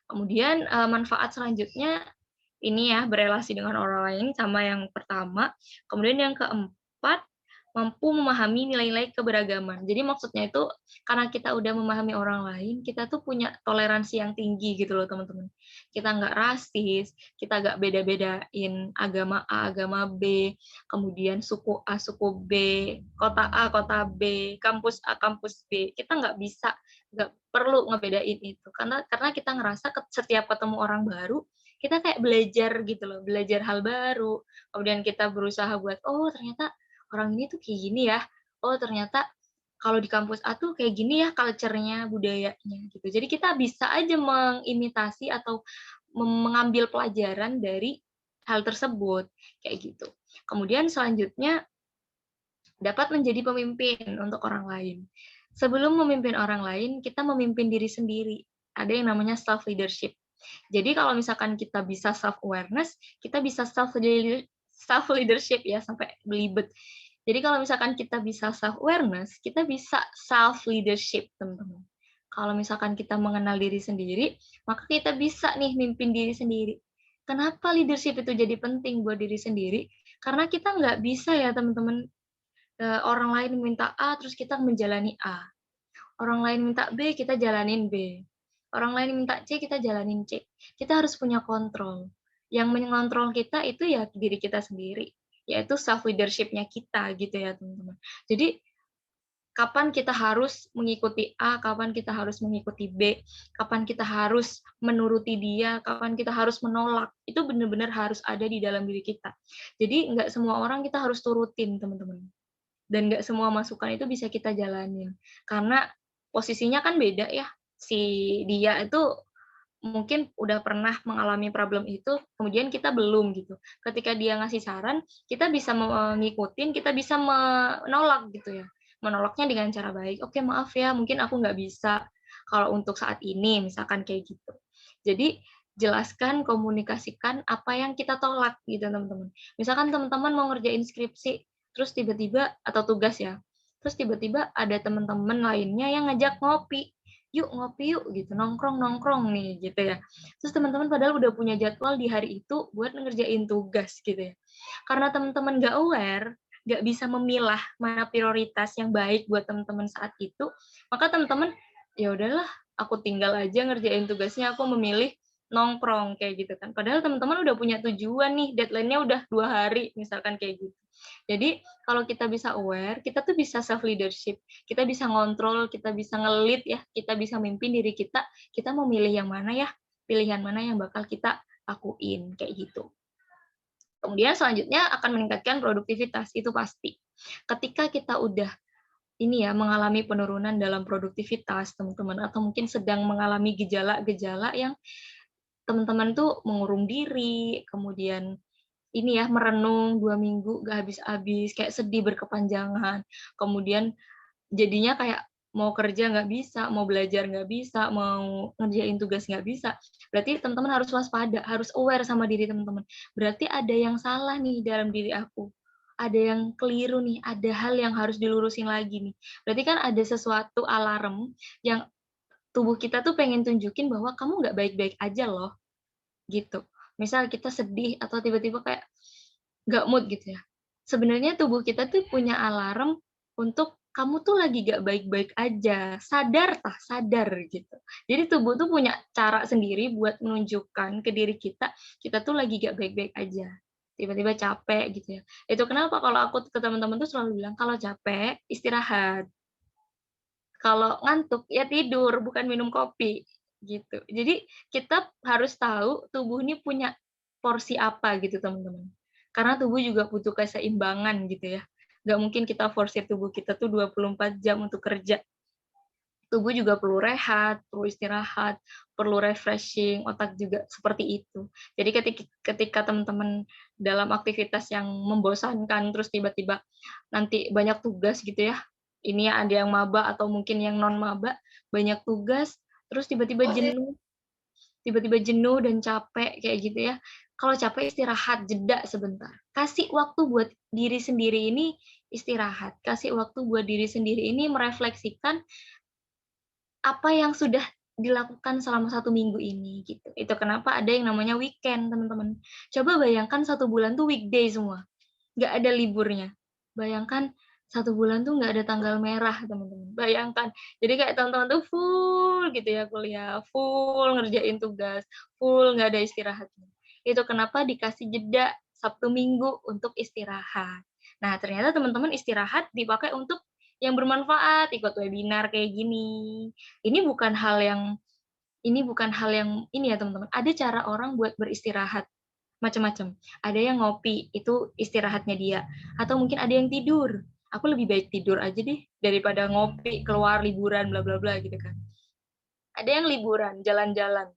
Kemudian manfaat selanjutnya ini ya berelasi dengan orang lain sama yang pertama. Kemudian yang keempat mampu memahami nilai-nilai keberagaman. Jadi maksudnya itu karena kita udah memahami orang lain, kita tuh punya toleransi yang tinggi gitu loh teman-teman. Kita nggak rasis, kita nggak beda-bedain agama A, agama B, kemudian suku A, suku B, kota A, kota B, kampus A, kampus B. Kita nggak perlu ngebedain itu. Karena kita ngerasa setiap ketemu orang baru, kita kayak belajar gitu loh, belajar hal baru. Kemudian kita berusaha buat, oh ternyata orang ini tuh kayak gini ya. Oh ternyata kalau di kampus A tuh kayak gini ya culture-nya, budayanya gitu. Jadi kita bisa aja mengimitasi atau mengambil pelajaran dari hal tersebut kayak gitu. Kemudian selanjutnya dapat menjadi pemimpin untuk orang lain. Sebelum memimpin orang lain, kita memimpin diri sendiri. Ada yang namanya self leadership. Jadi kalau misalkan kita bisa self awareness, kita bisa self leadership ya sampai belibet. Jadi kalau misalkan kita bisa self awareness, kita bisa self leadership, teman-teman. Kalau misalkan kita mengenal diri sendiri, maka kita bisa nih mimpin diri sendiri. Kenapa leadership itu jadi penting buat diri sendiri? Karena kita nggak bisa ya teman-teman, orang lain minta A terus kita menjalani A. Orang lain minta B, kita jalanin B. Orang lain minta C, kita jalanin C. Kita harus punya kontrol. Yang mengontrol kita itu ya diri kita sendiri, yaitu self leadership-nya kita gitu ya teman-teman. Jadi kapan kita harus mengikuti A, kapan kita harus mengikuti B, kapan kita harus menuruti dia, kapan kita harus menolak, itu benar-benar harus ada di dalam diri kita. Jadi nggak semua orang kita harus turutin teman-teman. Dan nggak semua masukan itu bisa kita jalanin. Karena posisinya kan beda ya. Si dia itu mungkin udah pernah mengalami problem itu, kemudian kita belum gitu. Ketika dia ngasih saran, kita bisa mengikutin, kita bisa menolak gitu ya. Menolaknya dengan cara baik. Oke, maaf ya, mungkin aku nggak bisa kalau untuk saat ini, misalkan kayak gitu. Jadi jelaskan, komunikasikan apa yang kita tolak gitu teman-teman. Misalkan teman-teman mau ngerjain skripsi, terus tiba-tiba atau tugas ya, terus tiba-tiba ada teman-teman lainnya yang ngajak ngopi, yuk ngopi yuk gitu, nongkrong nih gitu ya. Terus teman-teman padahal udah punya jadwal di hari itu buat ngerjain tugas gitu ya. Karena teman-teman nggak aware, nggak bisa memilah mana prioritas yang baik buat teman-teman saat itu, maka teman-teman ya udahlah, aku tinggal aja ngerjain tugasnya, aku memilih nongkrong kayak gitu kan. Padahal teman-teman udah punya tujuan nih, deadline-nya udah 2 hari misalkan kayak gitu. Jadi kalau kita bisa aware, kita tuh bisa self leadership, kita bisa ngontrol, kita bisa ngelit ya, kita bisa mimpin diri kita mau milih yang mana ya, pilihan mana yang bakal kita lakuin kayak gitu. Kemudian selanjutnya akan meningkatkan produktivitas, itu pasti. Ketika kita udah ini ya mengalami penurunan dalam produktivitas teman-teman, atau mungkin sedang mengalami gejala-gejala yang teman-teman tuh mengurung diri, kemudian ini ya merenung 2 minggu gak habis-habis, kayak sedih berkepanjangan, kemudian jadinya kayak mau kerja nggak bisa, mau belajar nggak bisa, mau ngerjain tugas nggak bisa. Berarti teman-teman harus waspada, harus aware sama diri teman-teman. Berarti ada yang salah nih dalam diri aku. Ada yang keliru nih, ada hal yang harus dilurusin lagi nih. Berarti kan ada sesuatu alarm yang tubuh kita tuh pengen tunjukin bahwa kamu nggak baik-baik aja loh, gitu. Misal kita sedih atau tiba-tiba kayak nggak mood gitu ya. Sebenarnya tubuh kita tuh punya alarm untuk kamu tuh lagi gak baik-baik aja, sadar gitu. Jadi tubuh tuh punya cara sendiri buat menunjukkan ke diri kita tuh lagi gak baik-baik aja. Tiba-tiba capek gitu ya. Itu kenapa kalau aku ke teman-teman tuh selalu bilang, kalau capek, istirahat. Kalau ngantuk, ya tidur, bukan minum kopi. Gitu. Jadi kita harus tahu tubuh ini punya porsi apa gitu teman-teman. Karena tubuh juga butuh keseimbangan gitu ya. Nggak mungkin kita forsir tubuh kita tuh 24 jam untuk kerja. tubuh juga perlu rehat, perlu istirahat, perlu refreshing, otak juga seperti itu. Jadi ketika teman-teman dalam aktivitas yang membosankan, terus tiba-tiba nanti banyak tugas gitu ya, ini ada yang maba atau mungkin yang non-maba, banyak tugas, terus tiba-tiba jenuh dan capek kayak gitu ya. Kalau capek istirahat, jeda sebentar. Kasih waktu buat diri sendiri ini istirahat. Kasih waktu buat diri sendiri ini merefleksikan apa yang sudah dilakukan selama 1 minggu ini gitu. Itu kenapa ada yang namanya weekend, teman-teman. Coba bayangkan 1 bulan tuh weekday semua, nggak ada liburnya. Bayangkan 1 bulan tuh nggak ada tanggal merah, teman-teman. Bayangkan. Jadi kayak teman-teman tuh full gitu ya kuliah, full ngerjain tugas, full nggak ada istirahatnya. Itu kenapa dikasih jeda Sabtu Minggu untuk istirahat. Nah, ternyata teman-teman istirahat dipakai untuk yang bermanfaat, ikut webinar kayak gini. Ini bukan hal yang ini ya teman-teman. Ada cara orang buat beristirahat macam-macam. Ada yang ngopi, itu istirahatnya dia. Atau mungkin ada yang tidur. Aku lebih baik tidur aja deh daripada ngopi, keluar liburan bla bla bla gitu kan. Ada yang liburan, jalan-jalan.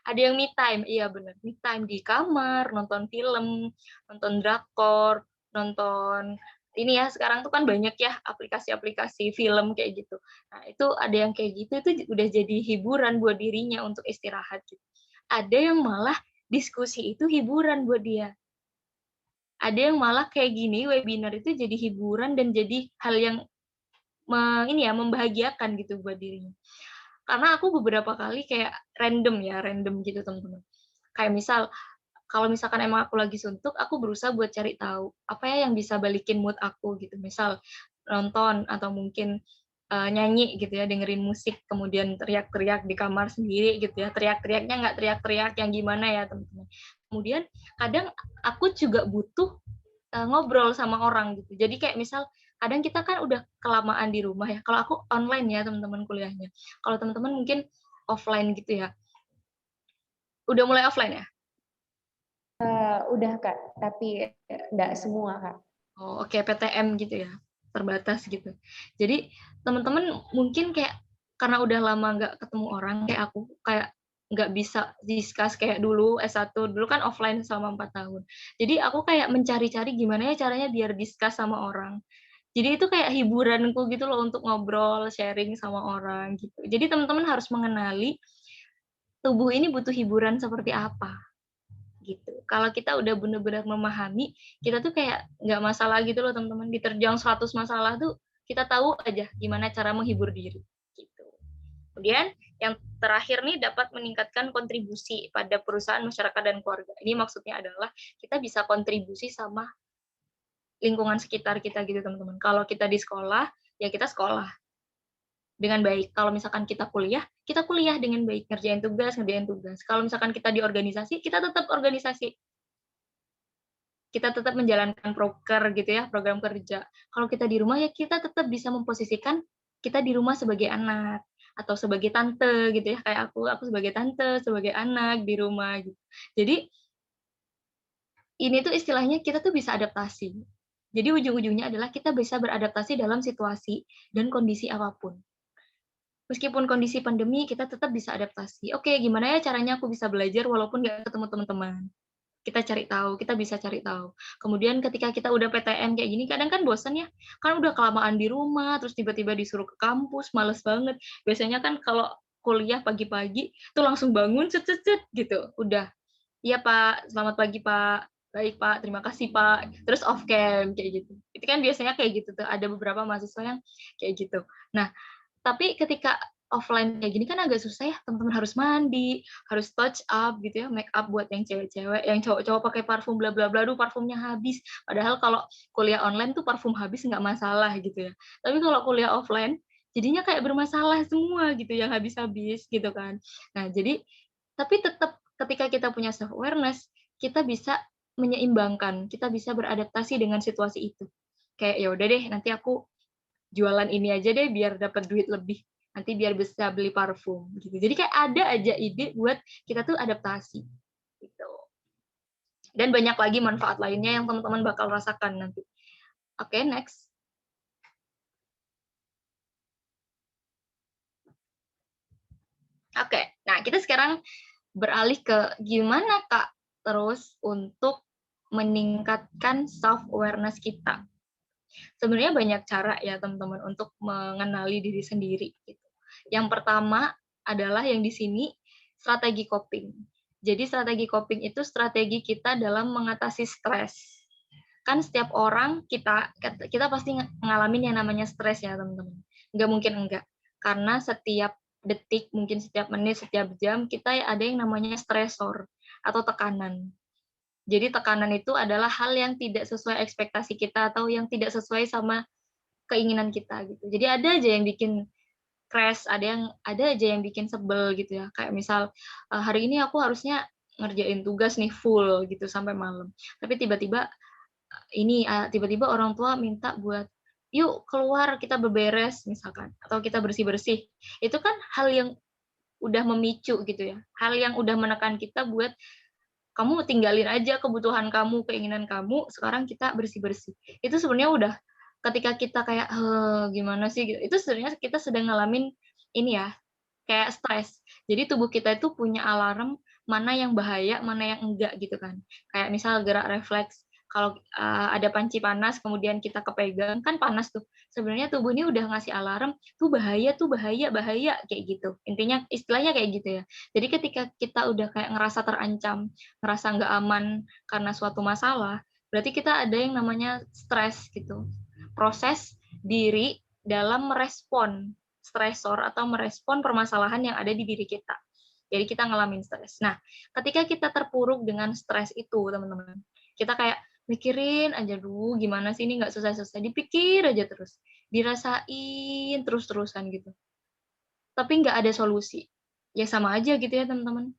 Ada yang me time, iya benar. Me time di kamar, nonton film, nonton drakor, nonton ini ya sekarang tuh kan banyak ya aplikasi-aplikasi film kayak gitu. Nah, itu ada yang kayak gitu itu udah jadi hiburan buat dirinya untuk istirahat gitu. Ada yang malah diskusi itu hiburan buat dia. Ada yang malah kayak gini webinar itu jadi hiburan dan jadi hal yang membahagiakan gitu buat dirinya. Karena aku beberapa kali kayak random gitu teman-teman. Kayak kalau misalkan emang aku lagi suntuk, aku berusaha buat cari tahu apa ya yang bisa balikin mood aku gitu. Misal nonton atau mungkin nyanyi gitu ya, dengerin musik, kemudian teriak-teriak di kamar sendiri gitu ya. Teriak-teriaknya nggak teriak-teriak yang gimana ya teman-teman. Kemudian kadang aku juga butuh ngobrol sama orang gitu. Jadi kayak misal kadang kita kan udah kelamaan di rumah ya. Kalau aku online ya teman-teman kuliahnya. Kalau teman-teman mungkin offline gitu ya. Udah mulai offline ya? Udah Kak, tapi nggak semua Kak. Oh, oke, PTM gitu ya, terbatas gitu. Jadi teman-teman mungkin kayak karena udah lama nggak ketemu orang kayak aku, kayak nggak bisa discuss kayak dulu S1, dulu kan offline selama 4 tahun. Jadi aku kayak mencari-cari gimana ya caranya biar discuss sama orang. Jadi itu kayak hiburanku gitu loh untuk ngobrol, sharing sama orang gitu. Jadi teman-teman harus mengenali tubuh ini butuh hiburan seperti apa gitu. Kalau kita udah benar-benar memahami, kita tuh kayak nggak masalah gitu loh teman-teman. Diterjang 100 masalah tuh kita tahu aja gimana cara menghibur diri gitu. Kemudian yang terakhir nih dapat meningkatkan kontribusi pada perusahaan, masyarakat, dan keluarga. Ini maksudnya adalah kita bisa kontribusi sama lingkungan sekitar kita gitu teman-teman. Kalau kita di sekolah, ya kita sekolah dengan baik. Kalau misalkan kita kuliah dengan baik, ngerjain tugas. Kalau misalkan kita di organisasi, kita tetap organisasi. Kita tetap menjalankan proker gitu ya, program kerja. Kalau kita di rumah ya kita tetap bisa memposisikan kita di rumah sebagai anak atau sebagai tante gitu ya, kayak aku sebagai tante, sebagai anak di rumah gitu. Jadi ini tuh istilahnya kita tuh bisa adaptasi. Jadi ujung-ujungnya adalah kita bisa beradaptasi dalam situasi dan kondisi apapun. Meskipun kondisi pandemi, kita tetap bisa adaptasi. Oke, gimana ya caranya aku bisa belajar walaupun nggak ketemu teman-teman? Kita bisa cari tahu. Kemudian ketika kita udah PTM kayak gini, kadang kan bosan ya, kan udah kelamaan di rumah, terus tiba-tiba disuruh ke kampus, males banget. Biasanya kan kalau kuliah pagi-pagi, tuh langsung bangun, cet, gitu, udah. Iya Pak, selamat pagi Pak. Baik Pak, terima kasih Pak. Terus off cam, kayak gitu. Itu kan biasanya kayak gitu tuh, ada beberapa mahasiswa yang kayak gitu. Nah, tapi ketika offline kayak gini kan agak susah ya, teman-teman harus mandi, harus touch up gitu ya, make up buat yang cewek-cewek, yang cowok-cowok pakai parfum bla bla bla, parfumnya habis. Padahal kalau kuliah online tuh parfum habis nggak masalah gitu ya. Tapi kalau kuliah offline, jadinya kayak bermasalah semua gitu yang habis-habis gitu kan. Nah, jadi tapi tetap ketika kita punya self awareness, kita bisa menyeimbangkan, kita bisa beradaptasi dengan situasi itu. Kayak ya udah deh, nanti aku jualan ini aja deh biar dapat duit lebih. Nanti biar bisa beli parfum gitu. Jadi kayak ada aja ide buat kita tuh adaptasi gitu. Dan banyak lagi manfaat lainnya yang teman-teman bakal rasakan nanti. Oke, next. Oke, nah kita sekarang beralih ke gimana Kak terus untuk meningkatkan self awareness kita. Sebenarnya banyak cara ya teman-teman untuk mengenali diri sendiri gitu. Yang pertama adalah yang di sini strategi coping. Jadi strategi coping itu strategi kita dalam mengatasi stres. Kan setiap orang kita pasti ngalamin yang namanya stres ya teman-teman. Nggak mungkin enggak. Karena setiap detik, mungkin setiap menit, setiap jam, kita ada yang namanya stresor atau tekanan. Jadi tekanan itu adalah hal yang tidak sesuai ekspektasi kita atau yang tidak sesuai sama keinginan kita gitu. Jadi ada aja yang bikin crash, ada aja yang bikin sebel gitu ya. Kayak misal hari ini aku harusnya ngerjain tugas nih full gitu sampai malam. Tapi tiba-tiba tiba-tiba orang tua minta buat yuk keluar kita beberes misalkan atau kita bersih-bersih. Itu kan hal yang udah memicu gitu ya. Hal yang udah menekan kita buat kamu tinggalin aja kebutuhan kamu, keinginan kamu, sekarang kita bersih-bersih. Itu sebenarnya udah ketika kita kayak, gimana sih gitu, itu sebenarnya kita sedang ngalamin ini ya, kayak stres. Jadi tubuh kita itu punya alarm mana yang bahaya, mana yang enggak gitu kan. Kayak misal gerak refleks, kalau ada panci panas kemudian kita kepegang kan panas tuh. Sebenarnya tubuh ini udah ngasih alarm, tuh bahaya, bahaya kayak gitu. Intinya istilahnya kayak gitu ya. Jadi ketika kita udah kayak ngerasa terancam, ngerasa nggak aman karena suatu masalah, berarti kita ada yang namanya stres gitu. Proses diri dalam merespon stresor atau merespon permasalahan yang ada di diri kita. Jadi kita ngalamin stres. Nah, ketika kita terpuruk dengan stres itu, teman-teman, kita kayak mikirin aja dulu gimana sih ini nggak selesai-selesai, dipikir aja terus, dirasain terus-terusan gitu. Tapi nggak ada solusi. Ya sama aja gitu ya teman-teman.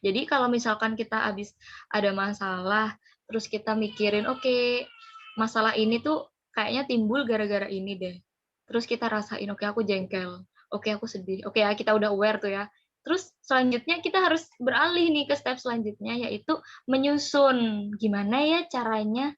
Jadi kalau misalkan kita habis ada masalah, terus kita mikirin, oke, masalah ini tuh kayaknya timbul gara-gara ini deh. Terus kita rasain, oke aku jengkel, oke aku sedih, oke ya kita udah aware tuh ya. Terus selanjutnya kita harus beralih nih ke step selanjutnya, yaitu menyusun gimana ya caranya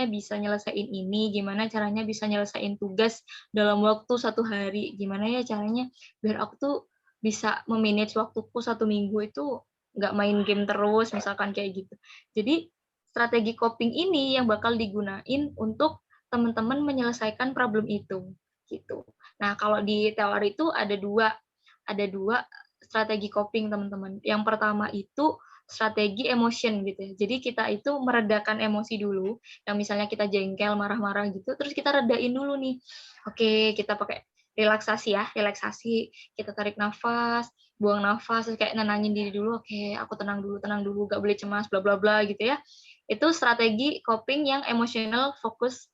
bisa nyelesain ini, gimana caranya bisa nyelesain tugas dalam waktu 1 hari, gimana ya caranya biar aku tuh bisa memanage waktuku 1 minggu itu nggak main game terus, misalkan kayak gitu. Jadi strategi coping ini yang bakal digunain untuk teman-teman menyelesaikan problem itu, gitu. Nah, kalau di teori itu ada dua strategi coping teman-teman. Yang pertama itu strategi emotion gitu ya. Jadi kita itu meredakan emosi dulu, yang misalnya kita jengkel, marah-marah gitu, terus kita redain dulu nih. Oke, kita pakai relaksasi, kita tarik nafas, buang nafas, terus kayak nenangin diri dulu, oke, aku tenang dulu, gak boleh cemas, bla bla bla gitu ya. Itu strategi coping yang emotional focus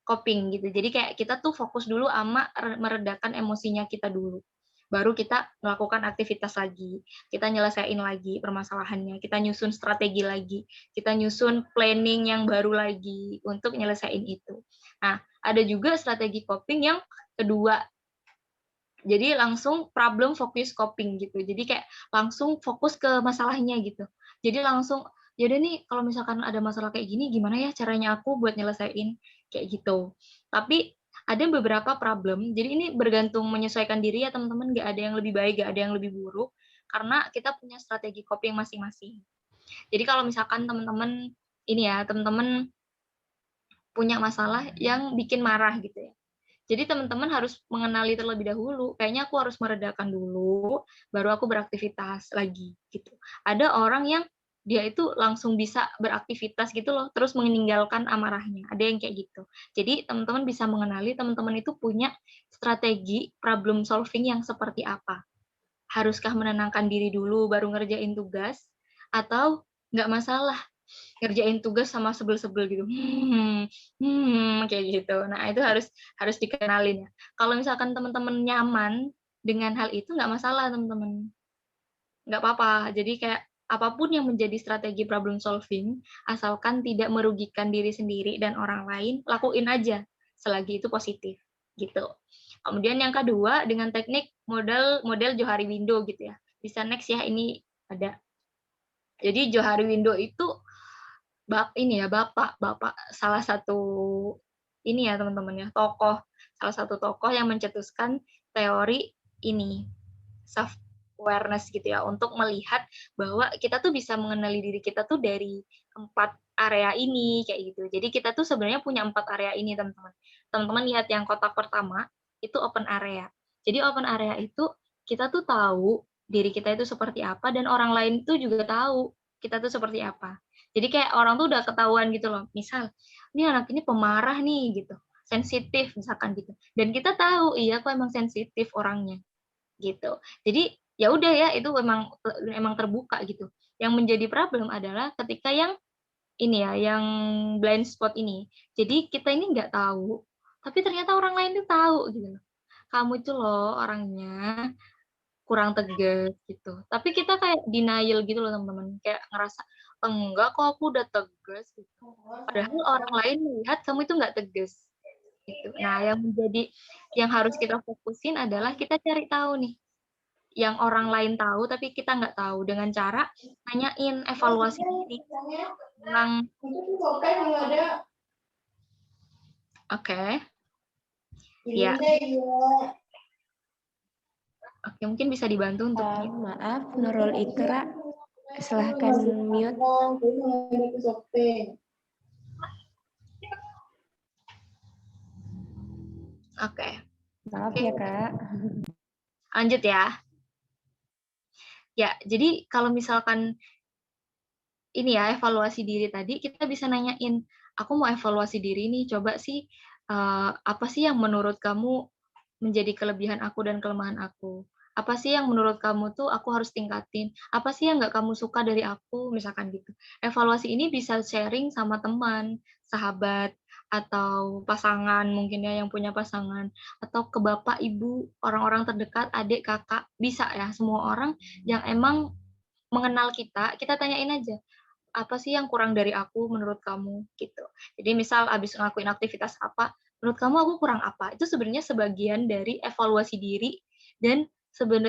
coping gitu. Jadi kayak kita tuh fokus dulu sama meredakan emosinya kita dulu. Baru kita melakukan aktivitas lagi, kita nyelesain lagi permasalahannya, kita nyusun strategi lagi, kita nyusun planning yang baru lagi untuk nyelesain itu. Nah, ada juga strategi coping yang kedua. Jadi langsung problem focus coping gitu. Jadi kayak langsung fokus ke masalahnya gitu. Jadi langsung, yaudah nih kalau misalkan ada masalah kayak gini, gimana ya caranya aku buat nyelesain kayak gitu. Tapi ada beberapa problem, jadi ini bergantung menyesuaikan diri ya teman-teman, nggak ada yang lebih baik, nggak ada yang lebih buruk, karena kita punya strategi coping masing-masing. Jadi kalau misalkan teman-teman teman-teman punya masalah yang bikin marah gitu ya. Jadi teman-teman harus mengenali terlebih dahulu, kayaknya aku harus meredakan dulu, baru aku beraktivitas lagi gitu. Ada orang yang dia itu langsung bisa beraktivitas gitu loh, terus meninggalkan amarahnya. Ada yang kayak gitu. Jadi teman-teman bisa mengenali teman-teman itu punya strategi problem solving yang seperti apa. Haruskah menenangkan diri dulu baru ngerjain tugas, atau nggak masalah ngerjain tugas sama sebel-sebel gitu, kayak gitu. Nah, itu harus dikenalin ya. Kalau misalkan teman-teman nyaman dengan hal itu nggak masalah teman-teman, nggak apa-apa. Jadi kayak apapun yang menjadi strategi problem solving, asalkan tidak merugikan diri sendiri dan orang lain, lakuin aja selagi itu positif, gitu. Kemudian yang kedua dengan teknik model Johari Window gitu ya. Bisa next ya, ini ada. Jadi Johari Window itu bapak salah satu ini ya teman-teman ya, salah satu tokoh yang mencetuskan teori ini. self awareness gitu ya, untuk melihat bahwa kita tuh bisa mengenali diri kita tuh dari 4 area ini kayak gitu. Jadi kita tuh sebenarnya punya 4 area ini, teman-teman. Teman-teman lihat yang kotak pertama itu open area. Jadi open area itu kita tuh tahu diri kita itu seperti apa dan orang lain tuh juga tahu kita tuh seperti apa. Jadi kayak orang tuh udah ketahuan gitu loh. Misal, ini anak ini pemarah nih gitu, sensitif misalkan gitu. Dan kita tahu, iya aku emang sensitif orangnya gitu. Jadi ya udah ya itu emang terbuka gitu. Yang menjadi problem adalah ketika yang ini ya, yang blind spot ini. Jadi kita ini nggak tahu, tapi ternyata orang lain tuh tahu gitu loh. Kamu itu loh orangnya kurang tegas gitu. Tapi kita kayak denial gitu loh teman-teman. Kayak ngerasa enggak kok aku udah tegas gitu. Padahal orang lain melihat kamu itu nggak tegas gitu. Nah, yang harus kita fokusin adalah kita cari tahu nih yang orang lain tahu tapi kita nggak tahu dengan cara nanyain, evaluasi diri tentang oke ya oke mungkin bisa dibantu untuk Maaf, Nurul Ikra, silahkan mute. oke Maaf ya, Kak. lanjut ya jadi kalau misalkan ini ya evaluasi diri tadi kita bisa nanyain aku mau evaluasi diri nih coba sih apa sih yang menurut kamu menjadi kelebihan aku dan kelemahan aku apa sih yang menurut kamu tuh aku harus tingkatin apa sih yang nggak kamu suka dari aku misalkan gitu evaluasi ini bisa sharing sama teman sahabat atau pasangan mungkin ya yang punya pasangan atau ke bapak ibu orang-orang terdekat adik kakak bisa ya semua orang yang emang mengenal kita tanyain aja apa sih yang kurang dari aku menurut kamu gitu. Jadi misal abis ngelakuin aktivitas apa, menurut kamu aku kurang apa? Itu sebenarnya sebagian dari evaluasi diri dan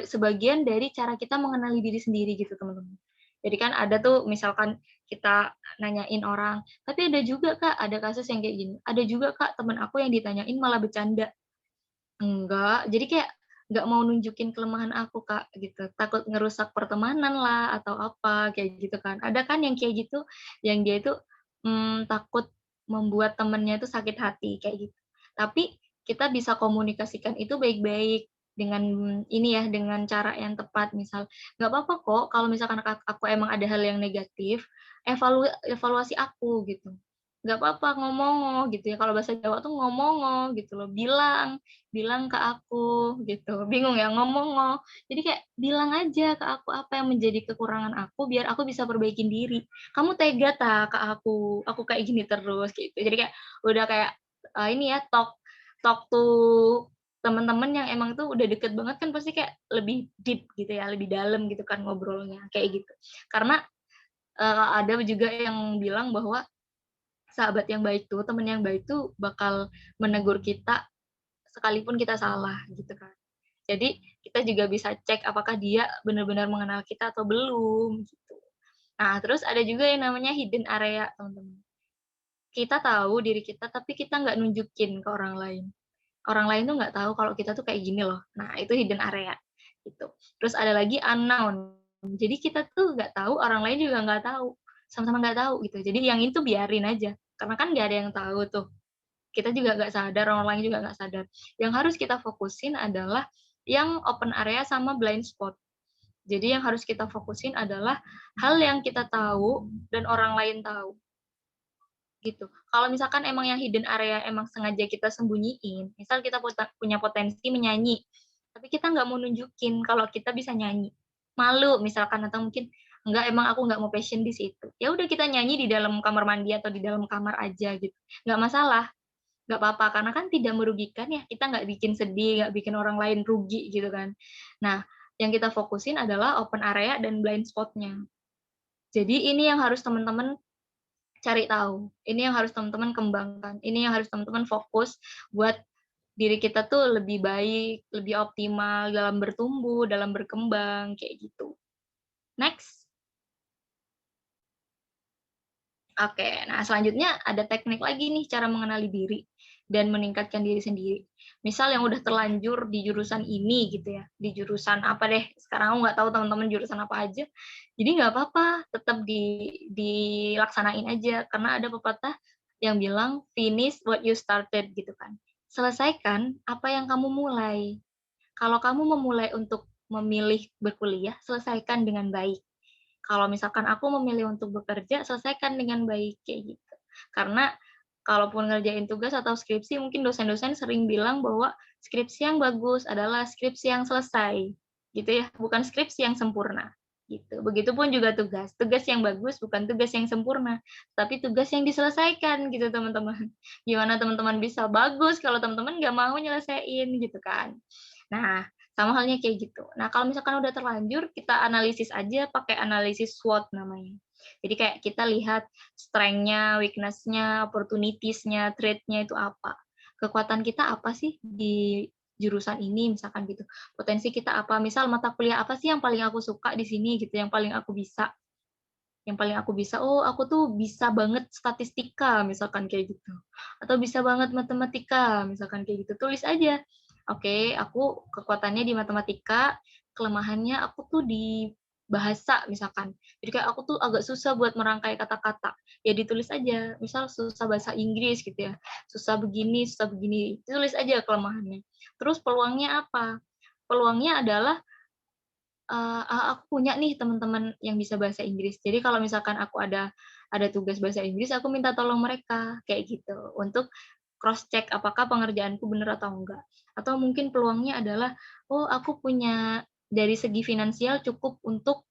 sebagian dari cara kita mengenali diri sendiri gitu teman-teman. Jadi kan ada tuh misalkan kita nanyain orang, tapi ada juga Kak, ada kasus yang kayak gini. Ada juga Kak teman aku yang ditanyain malah bercanda. Enggak, jadi kayak nggak mau nunjukin kelemahan aku, Kak, gitu. Takut ngerusak pertemanan lah atau apa, kayak gitu kan. Ada kan yang kayak gitu, yang dia itu takut membuat temennya itu sakit hati, kayak gitu. Tapi kita bisa komunikasikan itu baik-baik dengan ini ya, dengan cara yang tepat. Misal, nggak apa-apa kok kalau misalkan aku emang ada hal yang negatif, evaluasi aku gitu. Nggak apa-apa ngomong gitu ya, kalau bahasa Jawa tuh ngomong gitu loh, bilang ke aku gitu. Bingung ya ngomong. Jadi kayak bilang aja ke aku apa yang menjadi kekurangan aku biar aku bisa perbaikin diri. Kamu tega ke aku kayak gini terus gitu. Jadi kayak udah kayak ini ya talk to teman-teman yang emang tuh udah deket banget kan pasti kayak lebih deep gitu ya, lebih dalam gitu kan ngobrolnya kayak gitu. Karena ada juga yang bilang bahwa sahabat yang baik tuh, teman yang baik tuh bakal menegur kita sekalipun kita salah gitu kan. Jadi kita juga bisa cek apakah dia benar-benar mengenal kita atau belum gitu. Nah, terus ada juga yang namanya hidden area, teman-teman. Kita tahu diri kita tapi kita nggak nunjukin ke orang lain. Orang lain tuh nggak tahu kalau kita tuh kayak gini loh. Nah, itu hidden area gitu. Terus ada lagi unknown. Jadi kita tuh nggak tahu, orang lain juga nggak tahu. Sama-sama nggak tahu gitu. Jadi yang itu biarin aja. Karena kan nggak ada yang tahu tuh. Kita juga nggak sadar, orang lain juga nggak sadar. Yang harus kita fokusin adalah yang open area sama blind spot. Jadi yang harus kita fokusin adalah hal yang kita tahu dan orang lain tahu. Gitu. Kalau misalkan emang yang hidden area emang sengaja kita sembunyiin, misal kita punya potensi menyanyi, tapi kita nggak mau nunjukin kalau kita bisa nyanyi. Malu misalkan atau mungkin enggak emang aku nggak mau passion di situ. Ya udah kita nyanyi di dalam kamar mandi atau di dalam kamar aja gitu. Nggak masalah. Nggak apa-apa, karena kan tidak merugikan ya, kita nggak bikin sedih, nggak bikin orang lain rugi gitu kan. Nah, yang kita fokusin adalah open area dan blind spot-nya. Jadi ini yang harus teman-teman cari tahu, ini yang harus teman-teman kembangkan, ini yang harus teman-teman fokus buat diri kita tuh lebih baik, lebih optimal dalam bertumbuh, dalam berkembang, kayak gitu. Next. Oke, nah selanjutnya ada teknik lagi nih cara mengenali diri. dan meningkatkan diri sendiri. Misal yang udah terlanjur di jurusan ini gitu ya, di jurusan apa deh, sekarang aku nggak tahu teman-teman jurusan apa aja, jadi nggak apa-apa, tetap dilaksanain aja, karena ada pepatah yang bilang finish what you started gitu kan. Selesaikan apa yang kamu mulai. Kalau kamu memulai untuk memilih berkuliah, selesaikan dengan baik. Kalau misalkan aku memilih untuk bekerja, selesaikan dengan baik kayak gitu. Karena kalaupun ngerjain tugas atau skripsi, mungkin dosen-dosen sering bilang bahwa skripsi yang bagus adalah skripsi yang selesai, gitu ya, bukan skripsi yang sempurna, gitu. Begitupun juga tugas, tugas yang bagus bukan tugas yang sempurna, tapi tugas yang diselesaikan, gitu teman-teman. Gimana teman-teman bisa bagus kalau teman-teman nggak mau nyelesain, gitu kan. Nah, sama halnya kayak gitu. Nah, kalau misalkan udah terlanjur, kita analisis aja pakai analisis SWOT namanya. Jadi kayak kita lihat strength-nya, weakness-nya, opportunities-nya, threat-nya itu apa. Kekuatan kita apa sih di jurusan ini misalkan gitu. Potensi kita apa? Misal mata kuliah apa sih yang paling aku suka di sini gitu, yang paling aku bisa. Yang paling aku bisa, oh aku tuh bisa banget statistika misalkan kayak gitu. Atau bisa banget matematika misalkan kayak gitu. Tulis aja. Oke, aku kekuatannya di matematika, kelemahannya aku tuh di bahasa misalkan. Jadi kayak aku tuh agak susah buat merangkai kata-kata. Ya ditulis aja. Misal susah bahasa Inggris gitu ya. Susah begini, susah begini. Tulis aja kelemahannya. Terus peluangnya apa? Peluangnya adalah aku punya nih teman-teman yang bisa bahasa Inggris. Jadi kalau misalkan aku ada tugas bahasa Inggris, aku minta tolong mereka kayak gitu untuk cross check apakah pengerjaanku benar atau enggak. Atau mungkin peluangnya adalah, oh aku punya dari segi finansial cukup untuk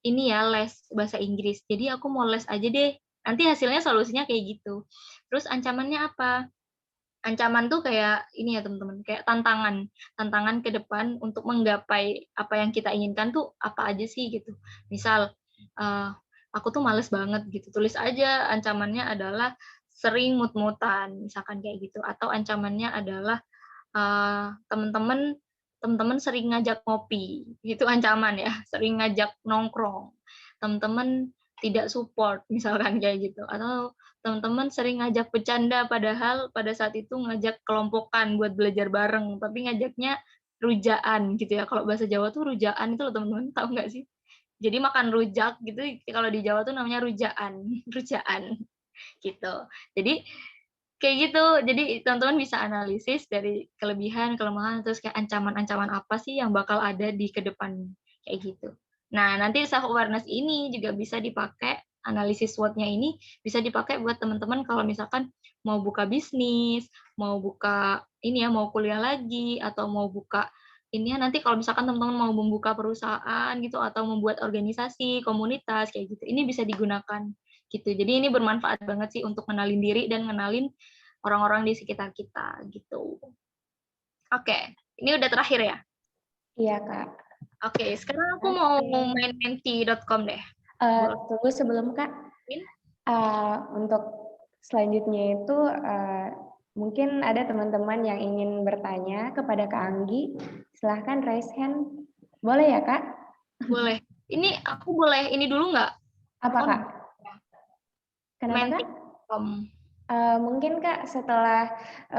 ini ya les bahasa Inggris. Jadi aku mau les aja deh. Nanti hasilnya solusinya kayak gitu. Terus ancamannya apa? Ancaman tuh kayak ini ya teman-teman, kayak tantangan ke depan untuk menggapai apa yang kita inginkan tuh apa aja sih gitu. Misal, aku tuh males banget gitu, tulis aja ancamannya adalah sering mut-mutan, misalkan kayak gitu. Atau ancamannya adalah teman-teman sering ngajak ngopi, itu ancaman ya, sering ngajak nongkrong. Teman-teman tidak support, misalkan kayak gitu. Atau teman-teman sering ngajak bercanda padahal pada saat itu ngajak kelompokan buat belajar bareng, tapi ngajaknya rujaan gitu ya. Kalau bahasa Jawa tuh rujaan itu loh teman-teman, tahu nggak sih? Jadi makan rujak gitu kalau di Jawa tuh namanya rujaan, rujaan gitu. Jadi kayak gitu. Jadi teman-teman bisa analisis dari kelebihan, kelemahan, terus kayak ancaman-ancaman apa sih yang bakal ada di ke depan kayak gitu. Nah, nanti self awareness ini juga bisa dipakai, analisis SWOT-nya ini bisa dipakai buat teman-teman kalau misalkan mau buka bisnis, mau buka ini ya, mau kuliah lagi atau mau buka ini ya, nanti kalau misalkan teman-teman mau membuka perusahaan gitu atau membuat organisasi, komunitas kayak gitu. Ini bisa digunakan gitu. Jadi ini bermanfaat banget sih untuk kenalin diri dan kenalin orang-orang di sekitar kita gitu. Oke, ini udah terakhir ya? Iya, Kak. Oke, sekarang aku mau main menti.com deh. Tunggu sebelum Kak. Untuk selanjutnya itu mungkin ada teman-teman yang ingin bertanya kepada Kak Anggi. Silahkan raise hand. Boleh ya, Kak? Boleh. Ini aku boleh ini dulu nggak? Apa, Kak? Kenapa, Kak? Mungkin Kak setelah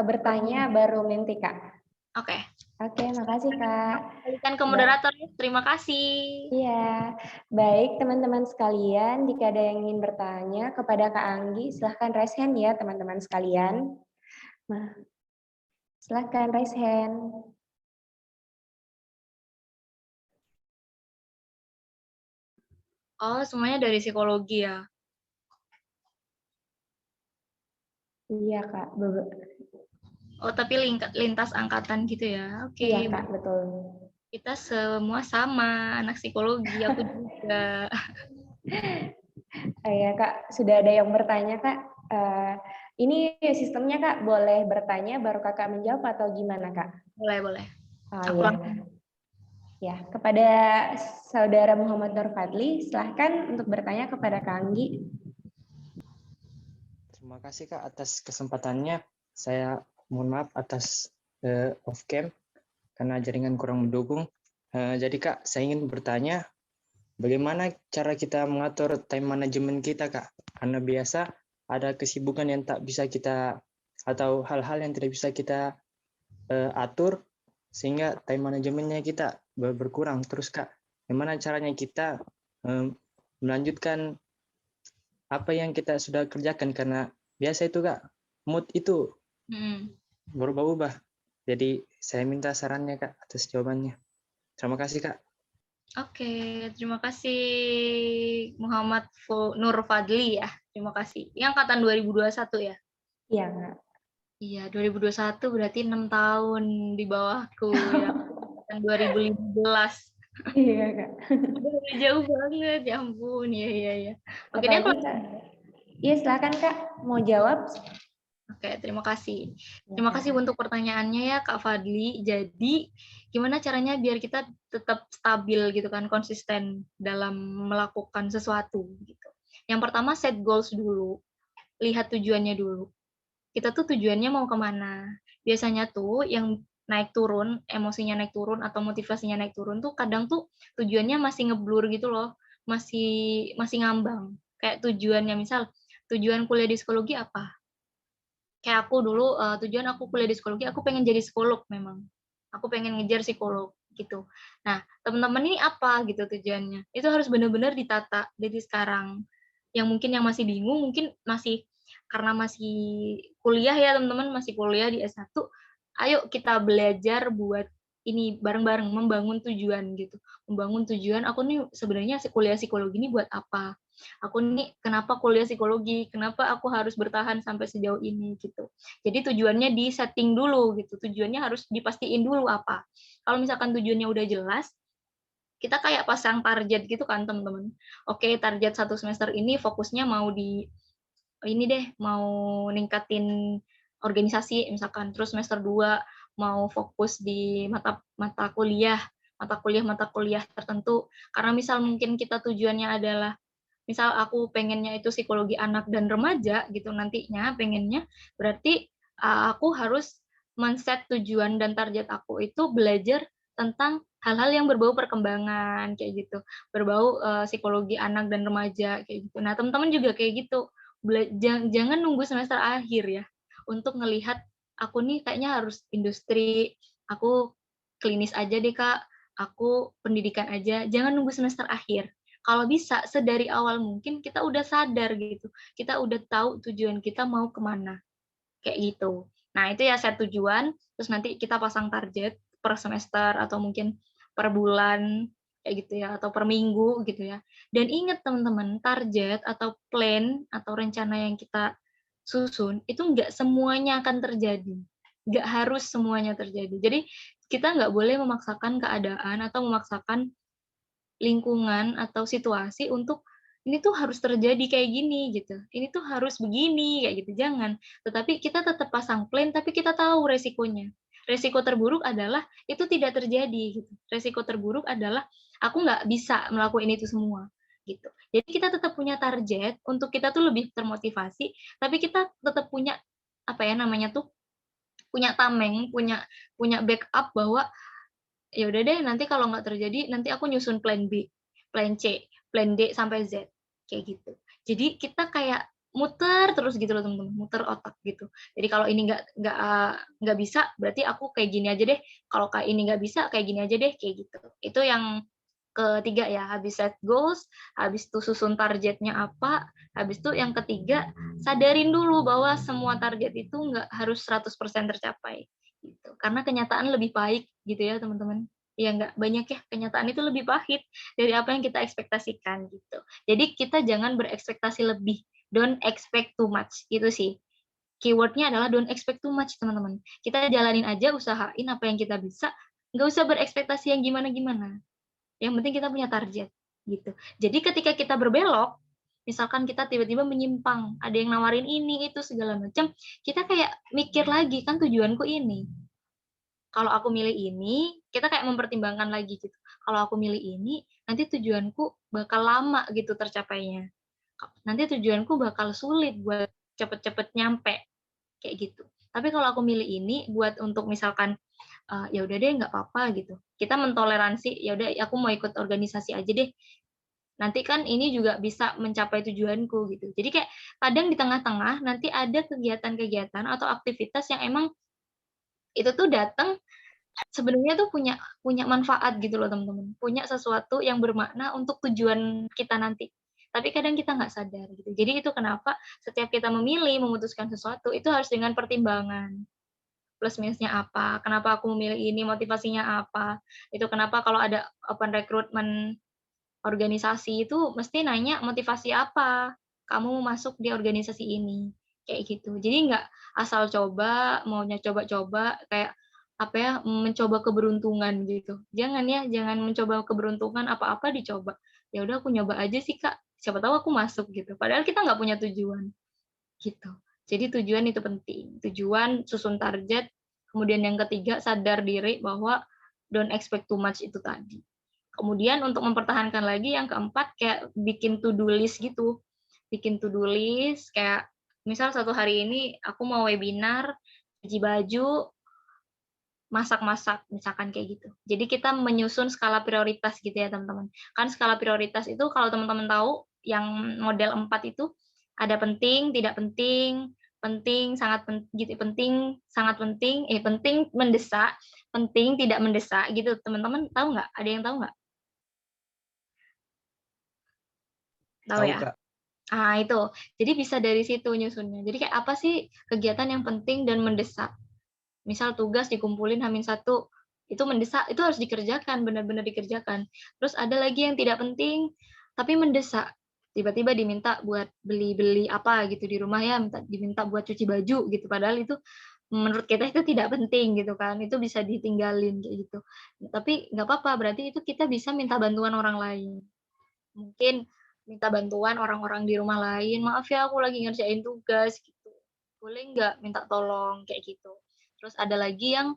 bertanya baru menti, Kak. Oke. Oke, makasih Kak. Kembalikan ke moderator. Terima kasih. Iya, baik teman-teman sekalian, jika ada yang ingin bertanya kepada Kak Anggi, silahkan raise hand ya teman-teman sekalian. Nah, silahkan raise hand. Oh, semuanya dari psikologi ya? Iya Kak. Oh, tapi lintas angkatan gitu ya? Oke. Iya Kak, betul. Kita semua sama, anak psikologi, aku juga. Ya Kak, sudah ada yang bertanya Kak. Ini sistemnya Kak, boleh bertanya baru Kakak menjawab atau gimana Kak? Boleh. Oh iya. Ya, kepada Saudara Muhammad Nur Fadli, silahkan untuk bertanya kepada Kak Anggi. Terima kasih Kak atas kesempatannya. Saya mohon maaf atas off cam karena jaringan kurang mendukung. Jadi Kak, saya ingin bertanya, bagaimana cara kita mengatur time management kita Kak? Karena biasa ada kesibukan yang tak bisa kita atau hal-hal yang tidak bisa kita atur sehingga time manajemennya kita berkurang. Terus Kak, gimana caranya kita melanjutkan apa yang kita sudah kerjakan, karena biasa itu Kak, mood itu berubah-ubah. Jadi saya minta sarannya Kak atas jawabannya. Terima kasih Kak. Oke, terima kasih Muhammad Nur Fadli ya. Terima kasih. Ini angkatan 2021 ya? Iya, Kak. Iya, 2021 berarti 6 tahun di bawahku ya. Dan 2015. Iya, Kak. Udah jauh banget, ya ampun. Iya. Oke, dia Apalagi, Kak. Iya, silakan Kak. Mau jawab? Oke, terima kasih. Terima kasih untuk pertanyaannya ya Kak Fadli. Jadi, gimana caranya biar kita tetap stabil gitu kan, konsisten dalam melakukan sesuatu gitu. Yang pertama set goals dulu. Lihat tujuannya dulu. Kita tuh tujuannya mau kemana. Biasanya tuh yang naik turun, emosinya naik turun atau motivasinya naik turun tuh kadang tuh tujuannya masih ngeblur gitu loh. Masih ngambang. Kayak tujuannya misal, tujuan kuliah di psikologi apa? Kayak aku dulu, tujuan aku kuliah di psikologi, aku pengen jadi psikolog memang. Aku pengen ngejar psikolog, gitu. Nah, teman-teman ini apa gitu tujuannya? Itu harus benar-benar ditata dari sekarang. Yang mungkin yang masih bingung, mungkin masih karena masih kuliah ya teman-teman, masih kuliah di S1, ayo kita belajar buat ini bareng-bareng, membangun tujuan gitu. Membangun tujuan, aku nih sebenarnya kuliah psikologi ini buat apa? Aku nih kenapa kuliah psikologi, kenapa aku harus bertahan sampai sejauh ini gitu. Jadi tujuannya di setting dulu gitu, tujuannya harus dipastiin dulu apa. Kalau misalkan tujuannya udah jelas, kita kayak pasang target gitu kan teman-teman. Oke, target 1 semester ini fokusnya mau di ini deh, mau ningkatin organisasi misalkan, terus semester 2 mau fokus di mata kuliah tertentu. Karena misal mungkin kita tujuannya adalah misal aku pengennya itu psikologi anak dan remaja gitu nantinya pengennya, berarti aku harus men-set tujuan dan target aku itu belajar tentang hal-hal yang berbau perkembangan kayak gitu, berbau psikologi anak dan remaja kayak gitu. Nah, teman-teman juga kayak gitu. Jangan nunggu semester akhir ya untuk ngelihat aku nih kayaknya harus industri, aku klinis aja deh Kak, aku pendidikan aja. Jangan nunggu semester akhir. Kalau bisa sedari awal mungkin kita udah sadar gitu, kita udah tahu tujuan kita mau kemana, kayak gitu. Nah itu ya set tujuan, terus nanti kita pasang target per semester atau mungkin per bulan, kayak gitu ya, atau per minggu gitu ya. Dan ingat teman-teman, target atau plan atau rencana yang kita susun, itu nggak semuanya akan terjadi. Nggak harus semuanya terjadi. Jadi kita nggak boleh memaksakan keadaan atau memaksakan lingkungan atau situasi untuk ini tuh harus terjadi kayak gini gitu. Ini tuh harus begini kayak gitu. Jangan. Tetapi kita tetap pasang plan tapi kita tahu resikonya. Resiko terburuk adalah itu tidak terjadi gitu. Resiko terburuk adalah aku nggak bisa melakukan itu semua gitu. Jadi kita tetap punya target untuk kita tuh lebih termotivasi, tapi kita tetap punya apa ya namanya tuh punya tameng, punya backup bahwa ya udah deh nanti kalau nggak terjadi nanti aku nyusun plan B, plan C, plan D sampai Z kayak gitu. Jadi kita kayak muter terus gitu loh teman-teman, muter otak gitu. Jadi kalau ini nggak bisa berarti aku kayak gini aja deh. Kalau kayak ini nggak bisa kayak gini aja deh kayak gitu. Itu yang ketiga ya, habis set goals, habis itu susun targetnya apa, habis itu yang ketiga sadarin dulu bahwa semua target itu nggak harus 100% tercapai gitu. Karena kenyataan lebih baik gitu ya teman-teman. Ya nggak banyak ya, kenyataan itu lebih pahit dari apa yang kita ekspektasikan gitu. Jadi kita jangan berekspektasi lebih, don't expect too much gitu sih. Keywordnya adalah don't expect too much teman-teman. Kita jalanin aja, usahain apa yang kita bisa, nggak usah berekspektasi yang gimana-gimana. Yang penting kita punya target gitu. Jadi ketika kita berbelok, misalkan kita tiba-tiba menyimpang, ada yang nawarin ini itu segala macam, kita kayak mikir lagi kan tujuanku ini. Kalau aku milih ini, kita kayak mempertimbangkan lagi gitu. Kalau aku milih ini, nanti tujuanku bakal lama gitu tercapainya. Nanti tujuanku bakal sulit buat cepet-cepet nyampe kayak gitu. Tapi kalau aku milih ini buat untuk misalkan ya udah deh nggak apa-apa gitu. Kita mentoleransi ya udah aku mau ikut organisasi aja deh. nanti kan ini juga bisa mencapai tujuanku gitu. Jadi kayak kadang di tengah-tengah nanti ada kegiatan-kegiatan atau aktivitas yang emang itu tuh datang sebenarnya tuh punya punya manfaat gitu loh teman-teman, punya sesuatu yang bermakna untuk tujuan kita nanti. Tapi kadang kita nggak sadar gitu. Jadi itu kenapa setiap kita memilih, memutuskan sesuatu itu harus dengan pertimbangan. Plus minusnya apa, kenapa aku memilih ini, motivasinya apa. Itu kenapa kalau ada open recruitment organisasi itu mesti nanya motivasi apa kamu masuk di organisasi ini, kayak gitu. Jadi nggak asal coba, maunya coba-coba kayak apa ya, mencoba keberuntungan gitu. Jangan ya, jangan mencoba keberuntungan apa-apa dicoba. Ya udah aku nyoba aja sih Kak, siapa tahu aku masuk gitu. Padahal kita nggak punya tujuan gitu. Jadi tujuan itu penting. Tujuan, susun target, kemudian yang ketiga sadar diri bahwa don't expect too much itu tadi. Kemudian untuk mempertahankan lagi yang keempat kayak bikin to-do list gitu. Bikin to-do list kayak misal satu hari ini aku mau webinar, cuci baju, masak-masak, misalkan kayak gitu. Jadi kita menyusun skala prioritas gitu ya teman-teman. Kan skala prioritas itu kalau teman-teman tahu yang model 4 itu ada penting, tidak penting, penting, sangat gitu, penting, sangat penting, penting, mendesak, penting, tidak mendesak gitu. Teman-teman tahu nggak? Ada yang tahu nggak? Tahu Tahu ya? Kak. Ah, itu. Jadi bisa dari situ nyusunnya. Jadi kayak apa sih kegiatan yang penting dan mendesak? Misal tugas dikumpulin H-1, itu mendesak, itu harus dikerjakan, benar-benar dikerjakan. Terus ada lagi yang tidak penting, tapi mendesak. Tiba-tiba diminta buat beli-beli apa gitu di rumah ya, diminta buat cuci baju gitu. Padahal itu menurut kita itu tidak penting gitu kan, itu bisa ditinggalin kayak gitu. Tapi nggak apa-apa, berarti itu kita bisa minta bantuan orang lain. Mungkin minta bantuan orang-orang di rumah lain, "Maaf ya aku lagi ngerjain tugas," gitu. "Boleh nggak minta tolong?" Kayak gitu. Terus ada lagi yang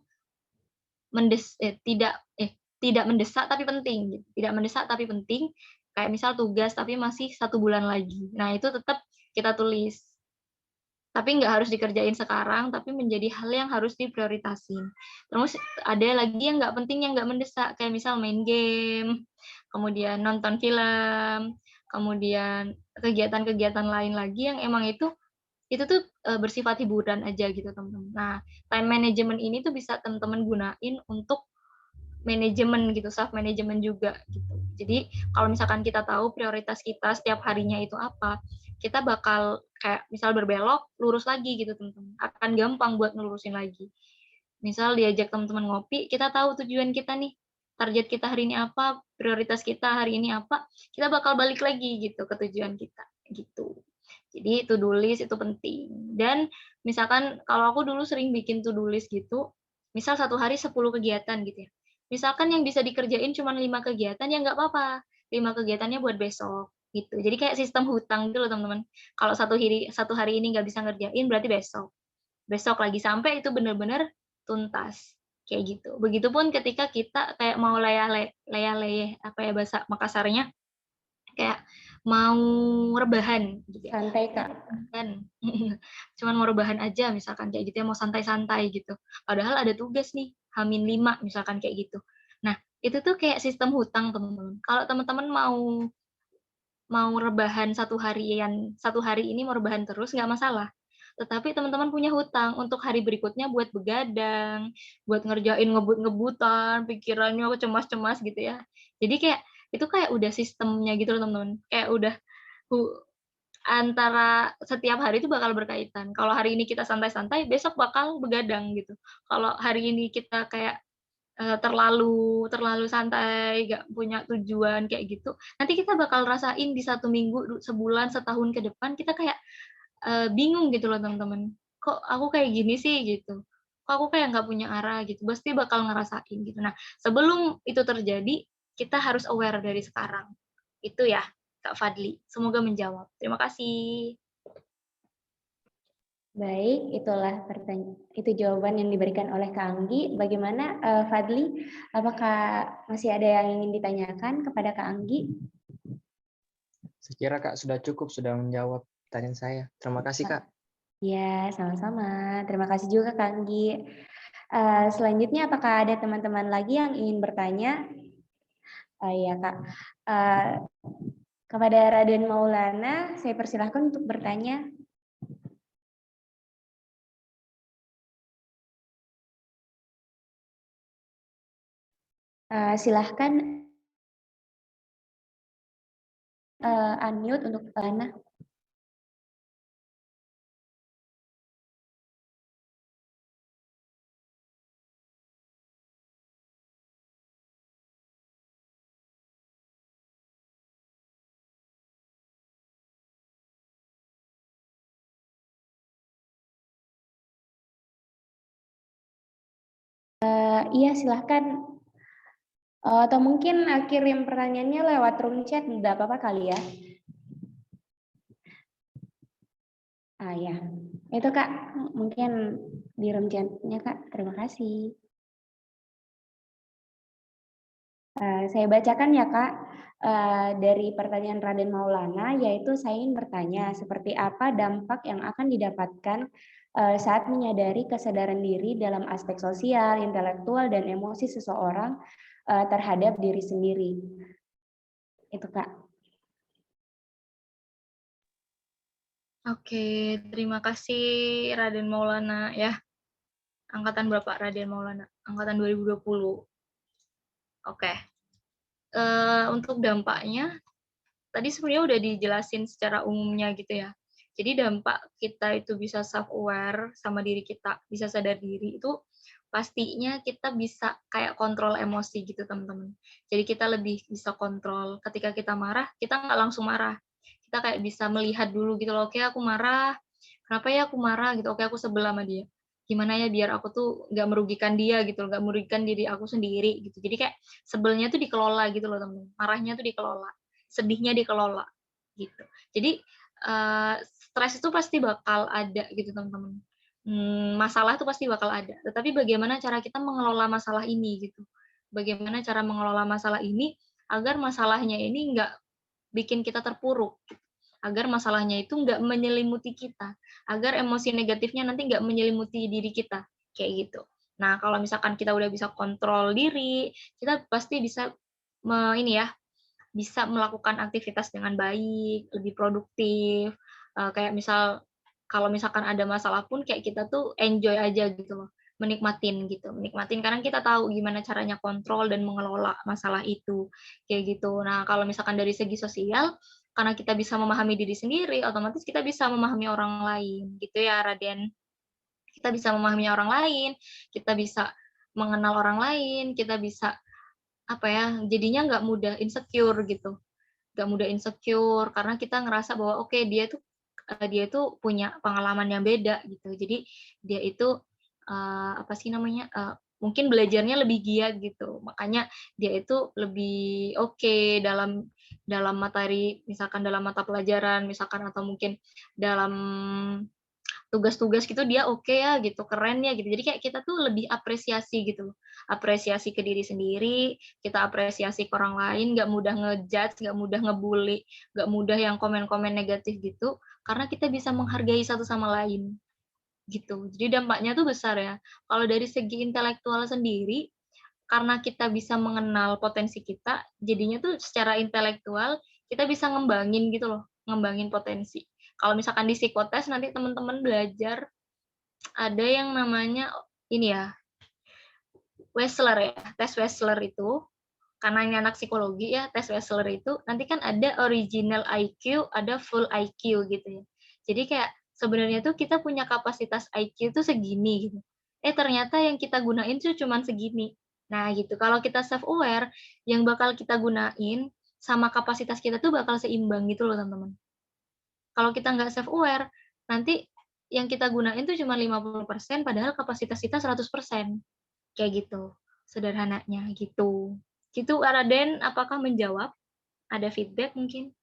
tidak mendesak tapi penting, gitu. Tidak mendesak tapi penting, kayak misal tugas tapi masih 1 bulan lagi. Nah, itu tetap kita tulis. Tapi nggak harus dikerjain sekarang, tapi menjadi hal yang harus diprioritasin. Terus ada lagi yang nggak penting, yang nggak mendesak, kayak misal main game, kemudian nonton film, kemudian kegiatan-kegiatan lain lagi yang emang itu tuh bersifat hiburan aja gitu teman-teman. Nah, time management ini tuh bisa teman-teman gunain untuk manajemen gitu, self management juga gitu. Jadi kalau misalkan kita tahu prioritas kita setiap harinya itu apa, kita bakal kayak misal berbelok, lurus lagi gitu teman-teman. Akan gampang buat ngelurusin lagi. Misal diajak teman-teman ngopi, kita tahu tujuan kita nih, target kita hari ini apa, prioritas kita hari ini apa, kita bakal balik lagi gitu ke tujuan kita gitu. Jadi to-do list itu penting. Dan misalkan kalau aku dulu sering bikin to-do list gitu, misal satu hari 10 kegiatan gitu ya. Misalkan yang bisa dikerjain cuma 5 kegiatan, ya nggak apa-apa. 5 kegiatannya buat besok gitu. Jadi kayak sistem hutang gitu loh teman-teman. Kalau satu hari ini nggak bisa ngerjain, berarti besok. Besok lagi sampai itu benar-benar tuntas. Kayak gitu. Begitupun ketika kita kayak mau leyeh apa ya bahasa Makassarnya, kayak mau rebahan gitu ya. Santai, Kak. Kan cuman mau rebahan aja misalkan kayak gitu ya, mau santai-santai gitu. Padahal ada tugas nih, H-5 misalkan kayak gitu. Nah, itu tuh kayak sistem hutang, teman-teman. Kalau teman-teman mau rebahan satu hari ini mau rebahan terus nggak masalah. Tetapi teman-teman punya hutang untuk hari berikutnya buat begadang, buat ngerjain ngebut-ngebutan, pikirannya cemas-cemas gitu ya. Jadi kayak itu kayak udah sistemnya gitu loh teman-teman. Kayak udah antara setiap hari itu bakal berkaitan. Kalau hari ini kita santai-santai, besok bakal begadang gitu. Kalau hari ini kita kayak terlalu santai, nggak punya tujuan kayak gitu, nanti kita bakal rasain di 1 minggu, sebulan, setahun ke depan kita kayak bingung gitu loh teman-teman. Kok aku kayak gini sih gitu? Kok aku kayak nggak punya arah gitu? Pasti bakal ngerasain gitu. Nah, sebelum itu terjadi, kita harus aware dari sekarang. Itu ya, Kak Fadli. Semoga menjawab. Terima kasih. Baik, itu jawaban yang diberikan oleh Kak Anggi. Bagaimana Fadli? Apakah masih ada yang ingin ditanyakan kepada Kak Anggi? Saya kira Kak sudah cukup, sudah menjawab pertanyaan saya. Terima kasih Kak. Ya, sama-sama. Terima kasih juga Kak Anggi. Selanjutnya, apakah ada teman-teman lagi yang ingin bertanya? Ya Kak. Kepada Raden Maulana, saya persilahkan untuk bertanya. Silahkan unmute untuk Maulana. Iya, silahkan. Atau mungkin kirim pertanyaannya lewat room chat, tidak apa-apa kali ya. Ya, itu Kak, mungkin di room chat-nya Kak. Terima kasih. Saya bacakan ya Kak, dari pertanyaan Raden Maulana, yaitu saya ingin bertanya, seperti apa dampak yang akan didapatkan saat menyadari kesadaran diri dalam aspek sosial, intelektual, dan emosi seseorang terhadap diri sendiri. Itu Kak. Oke, terima kasih Raden Maulana ya. Angkatan berapa Raden Maulana? Angkatan 2020. Oke. Untuk dampaknya, tadi sebenarnya udah dijelasin secara umumnya gitu ya. Jadi dampak kita itu bisa self-aware sama diri kita, bisa sadar diri itu pastinya kita bisa kayak kontrol emosi gitu teman-teman. Jadi kita lebih bisa kontrol. Ketika kita marah, kita nggak langsung marah. Kita kayak bisa melihat dulu gitu loh, oke aku marah, kenapa ya aku marah gitu, oke aku sebel sama dia. Gimana ya biar aku tuh nggak merugikan dia gitu, nggak merugikan diri aku sendiri gitu. Jadi kayak sebelnya tuh dikelola gitu loh teman-teman. Marahnya tuh dikelola, sedihnya dikelola gitu. Jadi stres itu pasti bakal ada gitu teman-teman. Masalah itu pasti bakal ada. Tetapi bagaimana cara kita mengelola masalah ini gitu. Bagaimana cara mengelola masalah ini agar masalahnya ini nggak bikin kita terpuruk. Agar masalahnya itu nggak menyelimuti kita. Agar emosi negatifnya nanti nggak menyelimuti diri kita. Kayak gitu. Nah, kalau misalkan kita udah bisa kontrol diri, kita pasti bisa bisa melakukan aktivitas dengan baik, lebih produktif. Kayak misal kalau misalkan ada masalah pun kayak kita tuh enjoy aja gitu loh, menikmatin gitu, menikmatin karena kita tahu gimana caranya kontrol dan mengelola masalah itu, kayak gitu. Nah, kalau misalkan dari segi sosial, karena kita bisa memahami diri sendiri, otomatis kita bisa memahami orang lain, gitu ya Raden. Kita bisa memahami orang lain, kita bisa mengenal orang lain, kita bisa jadinya nggak mudah insecure gitu, nggak mudah insecure karena kita ngerasa bahwa oke, dia tuh punya pengalaman yang beda gitu, jadi dia itu mungkin belajarnya lebih giat gitu, makanya dia itu lebih oke dalam dalam materi, misalkan dalam mata pelajaran misalkan, atau mungkin dalam tugas-tugas gitu dia oke ya gitu, keren ya gitu. Jadi kayak kita tuh lebih apresiasi gitu. Apresiasi ke diri sendiri, kita apresiasi ke orang lain, nggak mudah ngejudge, nggak mudah ngebully, nggak mudah yang komen-komen negatif gitu, karena kita bisa menghargai satu sama lain gitu. Jadi dampaknya tuh besar ya. Kalau dari segi intelektual sendiri, karena kita bisa mengenal potensi kita, jadinya tuh secara intelektual kita bisa ngembangin gitu loh, ngembangin potensi. Kalau misalkan di psikotes nanti teman-teman belajar ada yang namanya ini ya, Wechsler ya, tes Wechsler itu, karena ini anak psikologi ya, tes Wechsler itu nanti kan ada original IQ, ada full IQ gitu ya. Jadi kayak sebenarnya tuh kita punya kapasitas IQ tuh segini gitu. Ternyata yang kita gunain tuh cuman segini. Nah gitu, kalau kita self-aware, yang bakal kita gunain sama kapasitas kita tuh bakal seimbang gitu loh teman-teman. Kalau kita nggak self-aware, nanti yang kita gunain tuh cuma 50%, padahal kapasitas kita 100%. Kayak gitu, sederhananya gitu. Gitu, Raden, apakah menjawab? Ada feedback mungkin?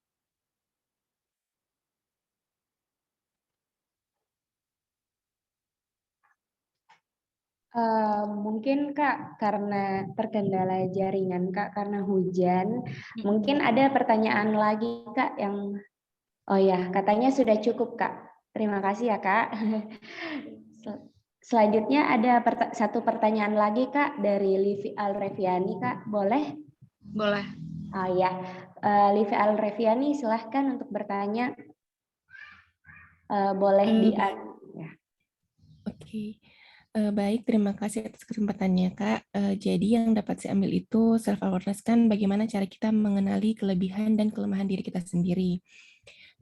Mungkin Kak, karena terkendala jaringan Kak, karena hujan, mungkin ada pertanyaan lagi Kak yang, oh ya, katanya sudah cukup Kak. Terima kasih ya Kak. Selanjutnya ada satu pertanyaan lagi Kak dari Livi Alreviani Kak, boleh? Boleh. Ya, Livi Alreviani silahkan untuk bertanya. Boleh di ya. Oke. Baik, terima kasih atas kesempatannya, Kak. Jadi yang dapat saya ambil itu self-awareness kan bagaimana cara kita mengenali kelebihan dan kelemahan diri kita sendiri.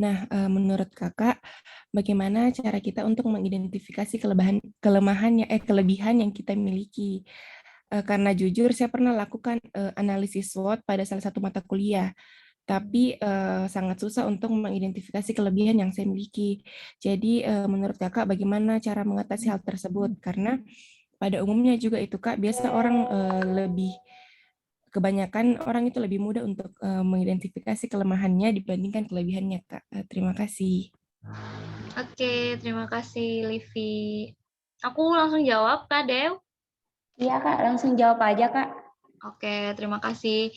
Nah, menurut Kakak, bagaimana cara kita untuk mengidentifikasi kelebihan yang kita miliki? Karena jujur saya pernah lakukan analisis SWOT pada salah satu mata kuliah, tapi sangat susah untuk mengidentifikasi kelebihan yang saya miliki. Jadi menurut Kakak bagaimana cara mengatasi hal tersebut? Karena pada umumnya juga itu Kak, biasa orang kebanyakan orang itu lebih mudah untuk mengidentifikasi kelemahannya dibandingkan kelebihannya Kak. Terima kasih. Oke, terima kasih Livi. Aku langsung jawab, Kak Dew. Iya Kak, langsung jawab aja Kak. Oke, terima kasih.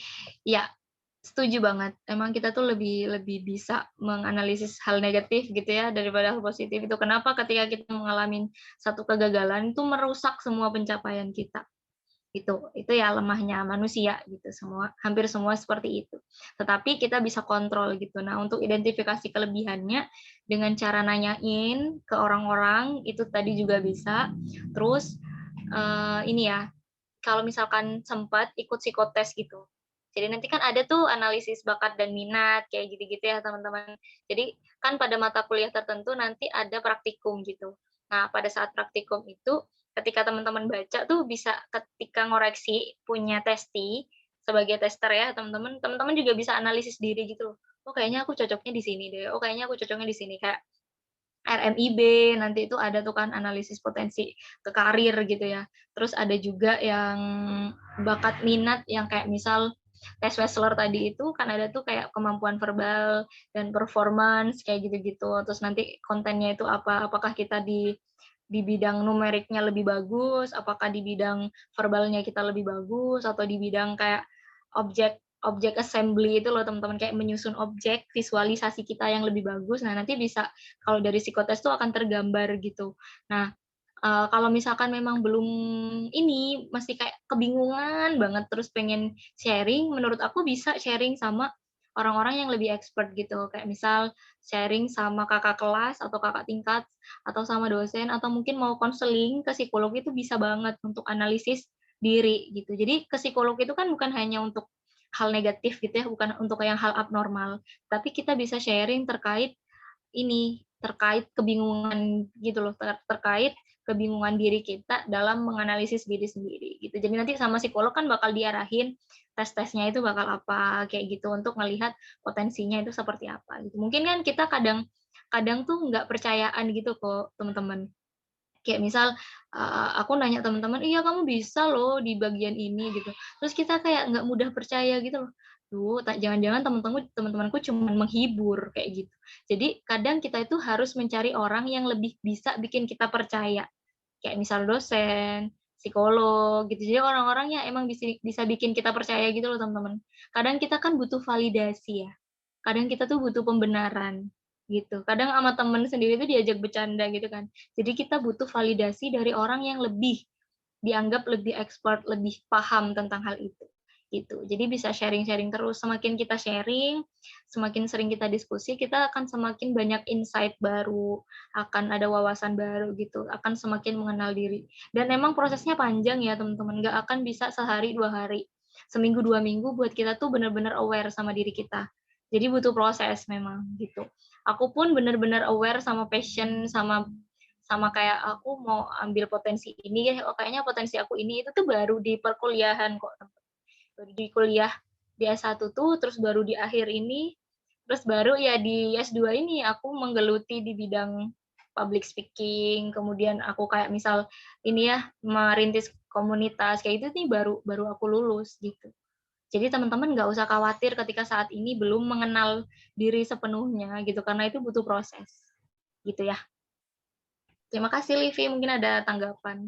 Ya, setuju banget. Emang kita tuh lebih bisa menganalisis hal negatif gitu ya daripada hal positif. Itu kenapa ketika kita mengalami satu kegagalan itu merusak semua pencapaian kita. Itu ya lemahnya manusia gitu, hampir semua seperti itu. Tetapi kita bisa kontrol gitu. Nah, untuk identifikasi kelebihannya dengan cara nanyain ke orang-orang itu tadi juga bisa. Terus ini ya, kalau misalkan sempat ikut psikotes gitu. Jadi nanti kan ada tuh analisis bakat dan minat kayak gitu-gitu ya teman-teman. Jadi kan pada mata kuliah tertentu nanti ada praktikum gitu. Nah, pada saat praktikum itu ketika teman-teman baca tuh bisa ketika ngoreksi punya testi sebagai tester ya teman-teman. Teman-teman juga bisa analisis diri gitu loh. Oh kayaknya aku cocoknya di sini deh. Oh kayaknya aku cocoknya di sini kayak RMIB nanti itu ada tuh kan analisis potensi ke karir gitu ya. Terus ada juga yang bakat minat yang kayak misal tes Wechsler tadi itu kan ada tuh kayak kemampuan verbal dan performance kayak gitu-gitu. Terus nanti kontennya itu apa? Apakah kita di bidang numeriknya lebih bagus, apakah di bidang verbalnya kita lebih bagus atau di bidang kayak objek objek assembly itu loh teman-teman kayak menyusun objek visualisasi kita yang lebih bagus. Nah, nanti bisa kalau dari psikotes tuh akan tergambar gitu. Nah, kalau misalkan memang belum ini masih kayak kebingungan banget terus pengen sharing, menurut aku bisa sharing sama orang-orang yang lebih expert gitu. Kayak misal sharing sama kakak kelas atau kakak tingkat atau sama dosen atau mungkin mau konseling ke psikolog itu bisa banget untuk analisis diri gitu. Jadi ke psikolog itu kan bukan hanya untuk hal negatif gitu ya, bukan untuk yang hal abnormal, tapi kita bisa sharing terkait kebingungan gitu loh, terkait kebingungan diri kita dalam menganalisis diri sendiri gitu. Jadi nanti sama psikolog kan bakal diarahin tes-tesnya itu bakal apa kayak gitu untuk melihat potensinya itu seperti apa gitu. Mungkin kan kita kadang tuh nggak percayaan gitu kok teman-teman. Kayak misal aku nanya teman-teman, iya kamu bisa loh di bagian ini gitu. Terus kita kayak nggak mudah percaya gitu loh. Duh, jangan-jangan teman-temanku cuma menghibur kayak gitu. Jadi kadang kita itu harus mencari orang yang lebih bisa bikin kita percaya. Kayak misal dosen, psikolog gitu. Jadi orang-orang yang emang bisa bikin kita percaya gitu loh teman-teman. Kadang kita kan butuh validasi ya. Kadang kita tuh butuh pembenaran gitu. Kadang sama temen sendiri tuh diajak bercanda gitu kan. Jadi kita butuh validasi dari orang yang dianggap lebih expert, lebih paham tentang hal itu. Gitu. Jadi bisa sharing-sharing terus. Semakin kita sharing, semakin sering kita diskusi, kita akan semakin banyak insight baru, akan ada wawasan baru gitu, akan semakin mengenal diri. Dan emang prosesnya panjang ya teman-teman, nggak akan bisa sehari 2 hari. Seminggu 2 minggu buat kita tuh benar-benar aware sama diri kita. Jadi butuh proses memang gitu. Aku pun benar-benar aware sama passion sama sama kayak aku mau ambil potensi ini ya, oh kayaknya potensi aku ini itu tuh baru di perkuliahan kok. Baru di kuliah di S1 tuh terus baru di akhir ini terus baru ya di S2 ini aku menggeluti di bidang public speaking, kemudian aku kayak misal ini ya merintis komunitas kayak itu nih baru aku lulus gitu. Jadi teman-teman nggak usah khawatir ketika saat ini belum mengenal diri sepenuhnya gitu, karena itu butuh proses. Gitu ya. Terima kasih Livi, mungkin ada tanggapan.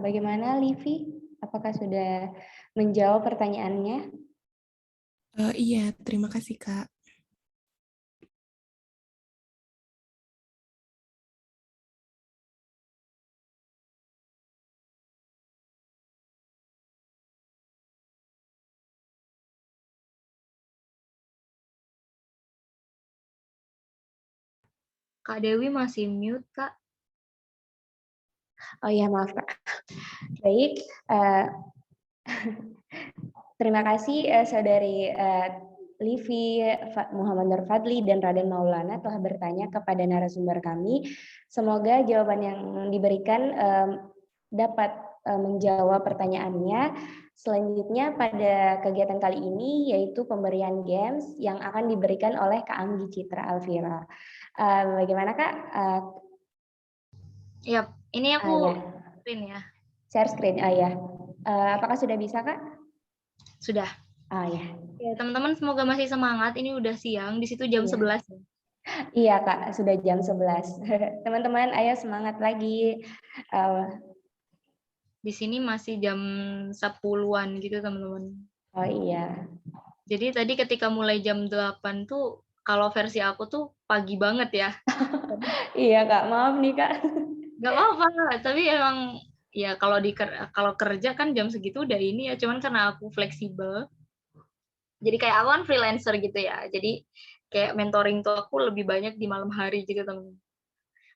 Bagaimana Livi? Apakah sudah menjawab pertanyaannya? Iya, terima kasih Kak. Kak Dewi masih mute, Kak. Oh ya, maaf Kak. Baik, terima kasih Saudari Livi, Muhammad Nur Fadli, dan Raden Maulana telah bertanya kepada narasumber kami. Semoga jawaban yang diberikan dapat menjawab pertanyaannya. Selanjutnya pada kegiatan kali ini yaitu pemberian games yang akan diberikan oleh Kak Anggi Citra Alvira. Bagaimana Kak? Yap, ini aku Ya. screen ya. Share screen, ya. Apakah sudah bisa Kak? Sudah. Ya. Ya, teman-teman semoga masih semangat. Ini udah siang, di situ jam 11. Iya Kak, sudah jam 11. Teman-teman, ayo semangat lagi. Di sini masih jam 10-an gitu, teman-teman. Oh iya. Jadi tadi ketika mulai jam 8 tuh, kalau versi aku tuh pagi banget ya. Iya Kak, maaf nih Kak. Gak apa-apa, tapi emang ya kalau kerja kan jam segitu udah ini ya, cuman karena aku fleksibel. Jadi kayak aku kan freelancer gitu ya. Jadi kayak mentoring tuh aku lebih banyak di malam hari gitu, teman.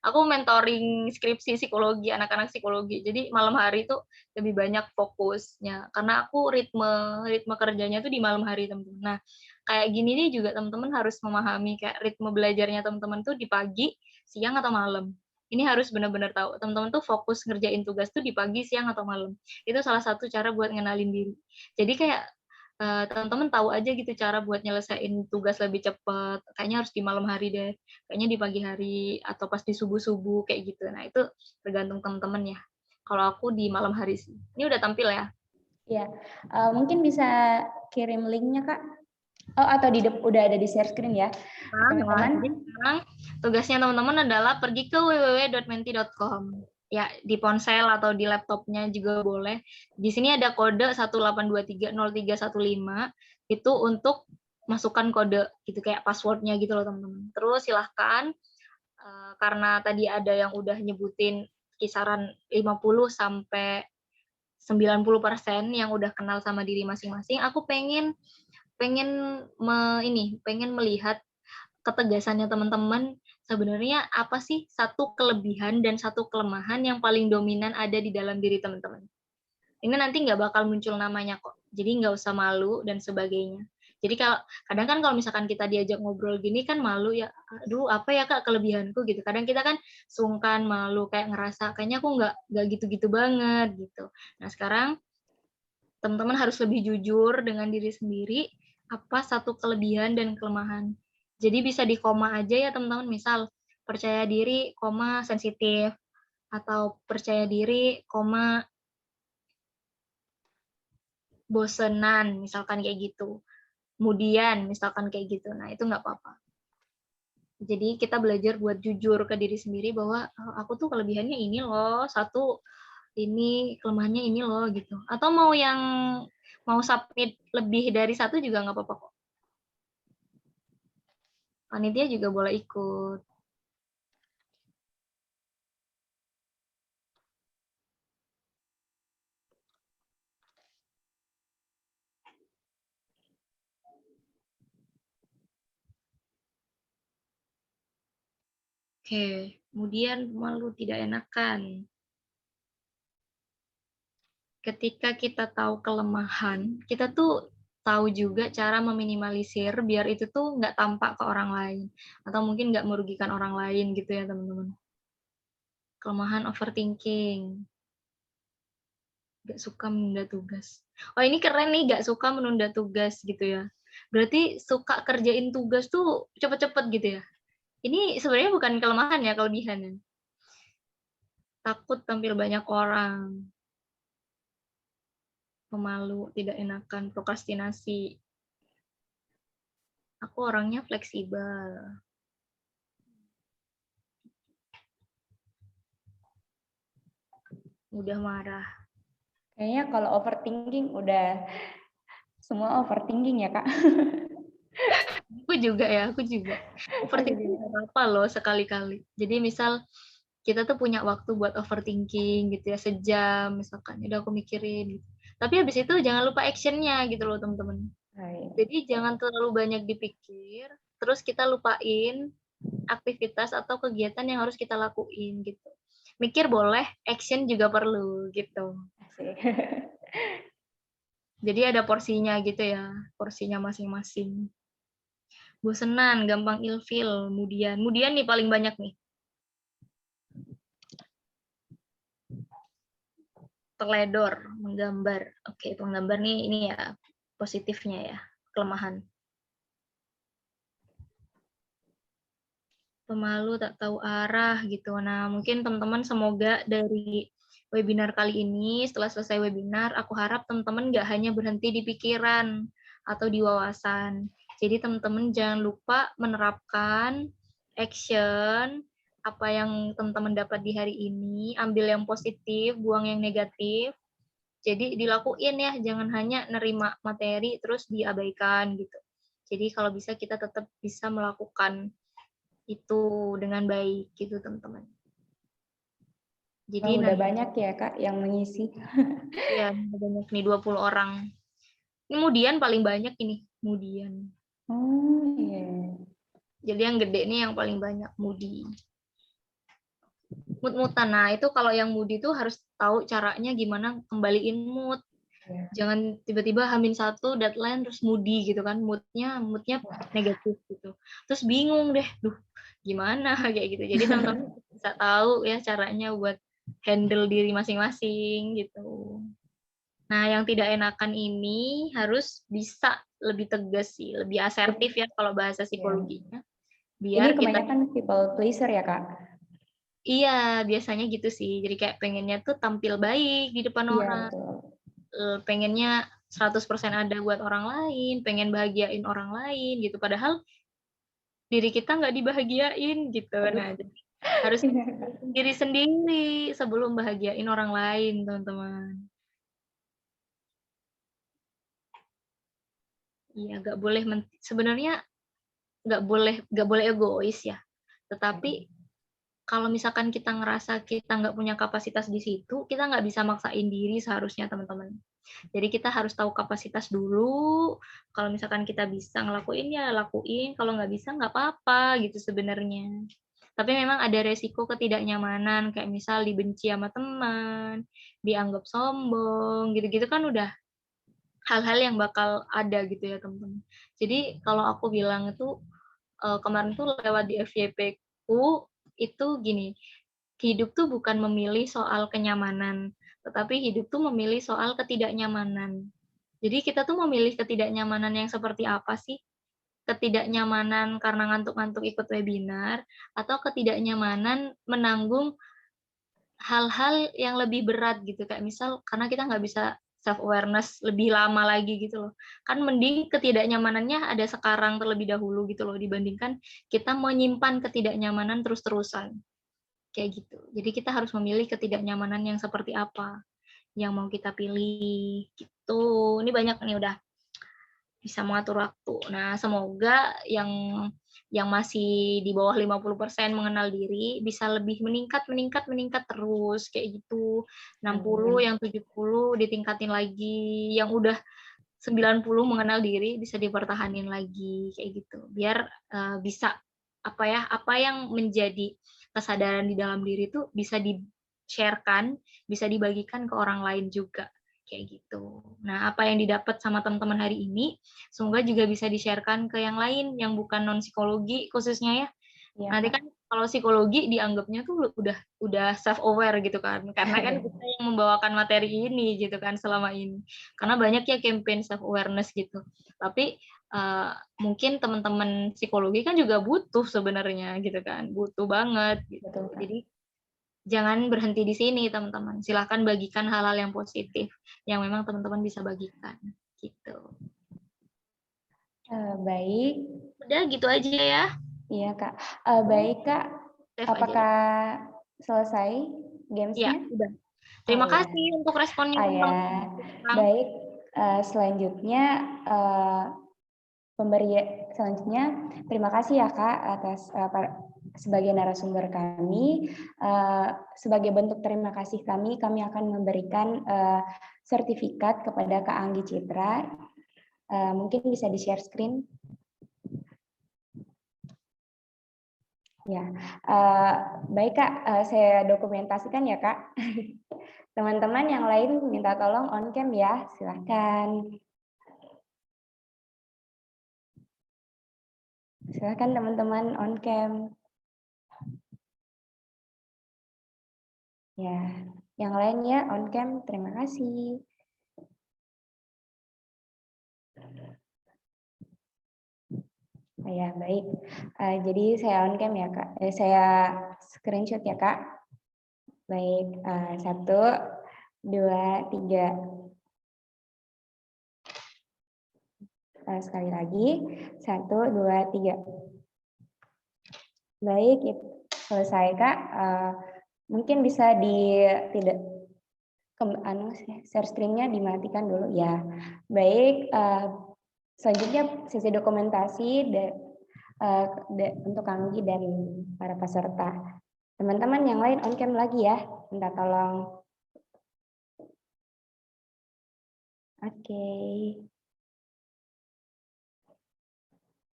Aku mentoring skripsi psikologi, anak-anak psikologi. Jadi malam hari tuh lebih banyak fokusnya. Karena aku ritme kerjanya tuh di malam hari, teman-teman. Nah, kayak gini nih juga teman-teman harus memahami kayak ritme belajarnya teman-teman tuh di pagi, siang, atau malam. Ini harus benar-benar tahu. Teman-teman tuh fokus ngerjain tugas tuh di pagi, siang, atau malam. Itu salah satu cara buat ngenalin diri. Jadi kayak teman-teman tahu aja gitu cara buat nyelesain tugas lebih cepat. Kayaknya harus di malam hari deh. Kayaknya di pagi hari atau pas di subuh-subuh kayak gitu. Nah, itu tergantung teman-teman ya. Kalau aku di malam hari sih. Ini udah tampil ya? Iya. Mungkin bisa kirim linknya Kak. Oh, atau udah ada di share screen ya. Teman-teman. Jadi sekarang tugasnya teman-teman adalah pergi ke www.menti.com. Ya, di ponsel atau di laptopnya juga boleh. Di sini ada kode 182303115 itu untuk masukkan kode gitu kayak passwordnya gitu loh teman-teman. Terus silahkan karena tadi ada yang udah nyebutin kisaran 50 sampai 90% yang udah kenal sama diri masing-masing, aku pengen melihat ketegasannya teman-teman, sebenarnya apa sih satu kelebihan dan satu kelemahan yang paling dominan ada di dalam diri teman-teman. Ini nanti nggak bakal muncul namanya kok, jadi nggak usah malu dan sebagainya. Jadi kadang kan kalau misalkan kita diajak ngobrol gini kan malu ya, aduh apa ya Kak kelebihanku gitu. Kadang kita kan sungkan, malu, kayak ngerasa kayaknya aku nggak gitu-gitu banget gitu. Nah sekarang teman-teman harus lebih jujur dengan diri sendiri, apa satu kelebihan dan kelemahan. Jadi bisa di koma aja ya teman-teman, misal percaya diri, koma sensitif, atau percaya diri, koma bosenan, misalkan kayak gitu. Kemudian, misalkan kayak gitu. Nah, itu nggak apa-apa. Jadi kita belajar buat jujur ke diri sendiri bahwa oh, aku tuh kelebihannya ini loh, satu ini kelemahannya ini loh gitu. Atau mau submit lebih dari satu juga nggak apa-apa kok. Panitia juga boleh ikut. Oke, kemudian malu tidak enakan. Ketika kita tahu kelemahan, kita tuh tahu juga cara meminimalisir biar itu tuh nggak tampak ke orang lain. Atau mungkin nggak merugikan orang lain gitu ya teman-teman. Kelemahan overthinking. Nggak suka menunda tugas. Oh ini keren nih, nggak suka menunda tugas gitu ya. Berarti suka kerjain tugas tuh cepet-cepet gitu ya. Ini sebenarnya bukan kelemahan ya, kelebihan ya. Takut tampil banyak orang. Pemalu, tidak enakan, prokrastinasi. Aku orangnya fleksibel. Mudah marah. Kayaknya kalau overthinking udah semua overthinking ya Kak. Aku juga ya, aku juga. Overthinking apa loh sekali-kali. Jadi misal kita tuh punya waktu buat overthinking gitu ya, sejam misalkan. Udah aku mikirin gitu. Tapi habis itu jangan lupa actionnya gitu loh teman-teman. Jadi jangan terlalu banyak dipikir, terus kita lupain, aktivitas atau kegiatan yang harus kita lakuin gitu. Mikir boleh, action juga perlu gitu. Asik. Jadi ada porsinya gitu ya, porsinya masing-masing. Bosenan, gampang ilfil, kemudian nih paling banyak nih. Teledor, menggambar. Oke, penggambar nih ini ya positifnya ya, kelemahan. Pemalu, tak tahu arah gitu. Nah, mungkin teman-teman semoga dari webinar kali ini, setelah selesai webinar, aku harap teman-teman nggak hanya berhenti di pikiran atau di wawasan. Jadi teman-teman jangan lupa menerapkan action, apa yang teman-teman dapat di hari ini, ambil yang positif, buang yang negatif. Jadi dilakuin ya, jangan hanya nerima materi terus diabaikan gitu. Jadi kalau bisa kita tetap bisa melakukan itu dengan baik gitu teman-teman. Jadi Udah nanti banyak ya Kak yang mengisi. ya banyak nih 20 orang. Kemudian paling banyak ini, kemudian. Oh iya. Jadi yang gede nih yang paling banyak, Mudi. Mood-moodan. Nah, itu kalau yang Mudi itu harus tahu caranya gimana kembaliin mood. Iya. Jangan tiba-tiba H-1 deadline terus Mudi gitu kan, moodnya negatif gitu. Terus bingung deh, duh gimana kayak gitu. Jadi teman-teman bisa tahu ya caranya buat handle diri masing-masing gitu. Nah, yang tidak enakan ini harus bisa lebih tegas sih, lebih asertif ya kalau bahasa psikologinya. Biar Ini kita kebanyakan people pleaser ya Kak? iya, biasanya gitu sih. Jadi kayak pengennya tuh tampil baik di depan Iya orang. betul. Pengennya 100% ada buat orang lain, pengen bahagiain orang lain gitu. Padahal diri kita nggak dibahagiain gitu. Nah, jadi harus diri sendiri sebelum bahagiain orang lain, teman-teman. Iya, nggak boleh sebenarnya nggak boleh egois ya. Tetapi kalau misalkan kita ngerasa kita nggak punya kapasitas di situ, kita nggak bisa maksain diri seharusnya, teman-teman. Jadi kita harus tahu kapasitas dulu. Kalau misalkan kita bisa ngelakuin ya lakuin, kalau nggak bisa nggak apa-apa gitu sebenarnya. Tapi memang ada resiko ketidaknyamanan, kayak misal dibenci sama teman, dianggap sombong, gitu-gitu kan udah hal-hal yang bakal ada gitu ya teman-teman. Jadi kalau aku bilang itu kemarin tuh lewat di FYP-ku itu gini, hidup tuh bukan memilih soal kenyamanan, tetapi hidup tuh memilih soal ketidaknyamanan. Jadi kita tuh memilih ketidaknyamanan yang seperti apa sih? Ketidaknyamanan karena ngantuk-ngantuk ikut webinar, atau ketidaknyamanan menanggung hal-hal yang lebih berat gitu, kayak misal karena kita nggak bisa self awareness lebih lama lagi gitu loh. Kan mending ketidaknyamanannya ada sekarang terlebih dahulu gitu loh, dibandingkan kita menyimpan ketidaknyamanan terus-terusan. Kayak gitu. Jadi kita harus memilih ketidaknyamanan yang seperti apa yang mau kita pilih gitu. Ini banyak nih udah bisa mengatur waktu. Nah, semoga yang masih di bawah 50% mengenal diri bisa lebih meningkat terus kayak gitu. 60, yang 70 ditingkatin lagi, yang udah 90 mengenal diri bisa dipertahanin lagi kayak gitu. Biar bisa apa yang menjadi kesadaran di dalam diri itu bisa di-sharekan, bisa dibagikan ke orang lain juga kayak gitu. Nah, apa yang didapat sama teman-teman hari ini semoga juga bisa di-sharekan ke yang lain yang bukan non psikologi khususnya ya. Iya, Nanti kan kalau psikologi dianggapnya tuh udah self aware gitu kan. Karena kan kita yang membawakan materi ini gitu kan selama ini. Karena banyak ya campaign self awareness gitu. Tapi mungkin teman-teman psikologi kan juga butuh sebenarnya gitu kan. Butuh banget gitu. Betul, Kak. Jadi jangan berhenti di sini teman-teman. Silahkan bagikan hal-hal yang positif yang memang teman-teman bisa bagikan gitu. Baik. Udah gitu aja ya. Iya Kak. Baik Kak. Save aja. Apakah selesai Ya, gamesnya? udah. Terima ya. kasih untuk responnya teman-teman. Baik. Selanjutnya selanjutnya terima kasih ya Kak atas sebagai narasumber kami. Sebagai bentuk terima kasih kami akan memberikan sertifikat kepada Kak Anggi Citra. Mungkin bisa di-share screen. Ya, baik Kak, saya dokumentasikan ya Kak. Teman-teman yang lain minta tolong on cam ya, silahkan. Silahkan teman-teman on cam. Ya, yang lain ya on cam, terima kasih. Ya, baik. Jadi saya on cam ya Kak, saya screenshot ya Kak. Baik, 1, 2, 3. Sekali lagi, 1, 2, 3. Baik, selesai Kak. Mungkin bisa share screen-nya dimatikan dulu ya. Baik, selanjutnya sesi dokumentasi untuk Kanggi dan para peserta. Teman-teman yang lain on cam lagi ya, minta tolong. Oke.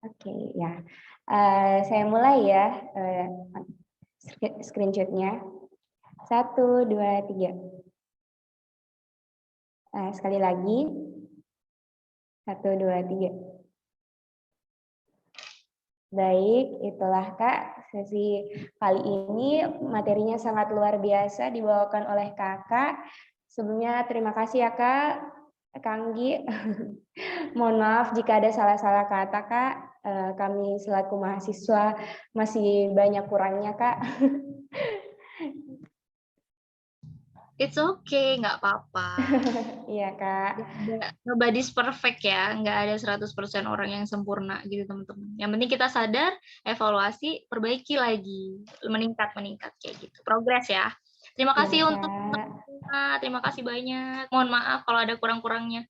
Oke, ya. Saya mulai ya screenshot-nya. 1, 2, 3. Sekali lagi. 1, 2, 3. Baik, itulah Kak. Sesi kali ini materinya sangat luar biasa dibawakan oleh Kakak. Sebelumnya terima kasih ya Kak, Kanggi. Mohon maaf jika ada salah-salah kata Kak. Kami selaku mahasiswa masih banyak kurangnya Kak. It's okay, nggak apa-apa. Iya Kak. Nobody's perfect ya, nggak ada 100% orang yang sempurna gitu teman-teman. Yang penting kita sadar, evaluasi, perbaiki lagi, meningkat kayak gitu. Progres ya. Terima kasih Iya, untuk Kak. terima kasih banyak. Mohon maaf kalau ada kurang-kurangnya.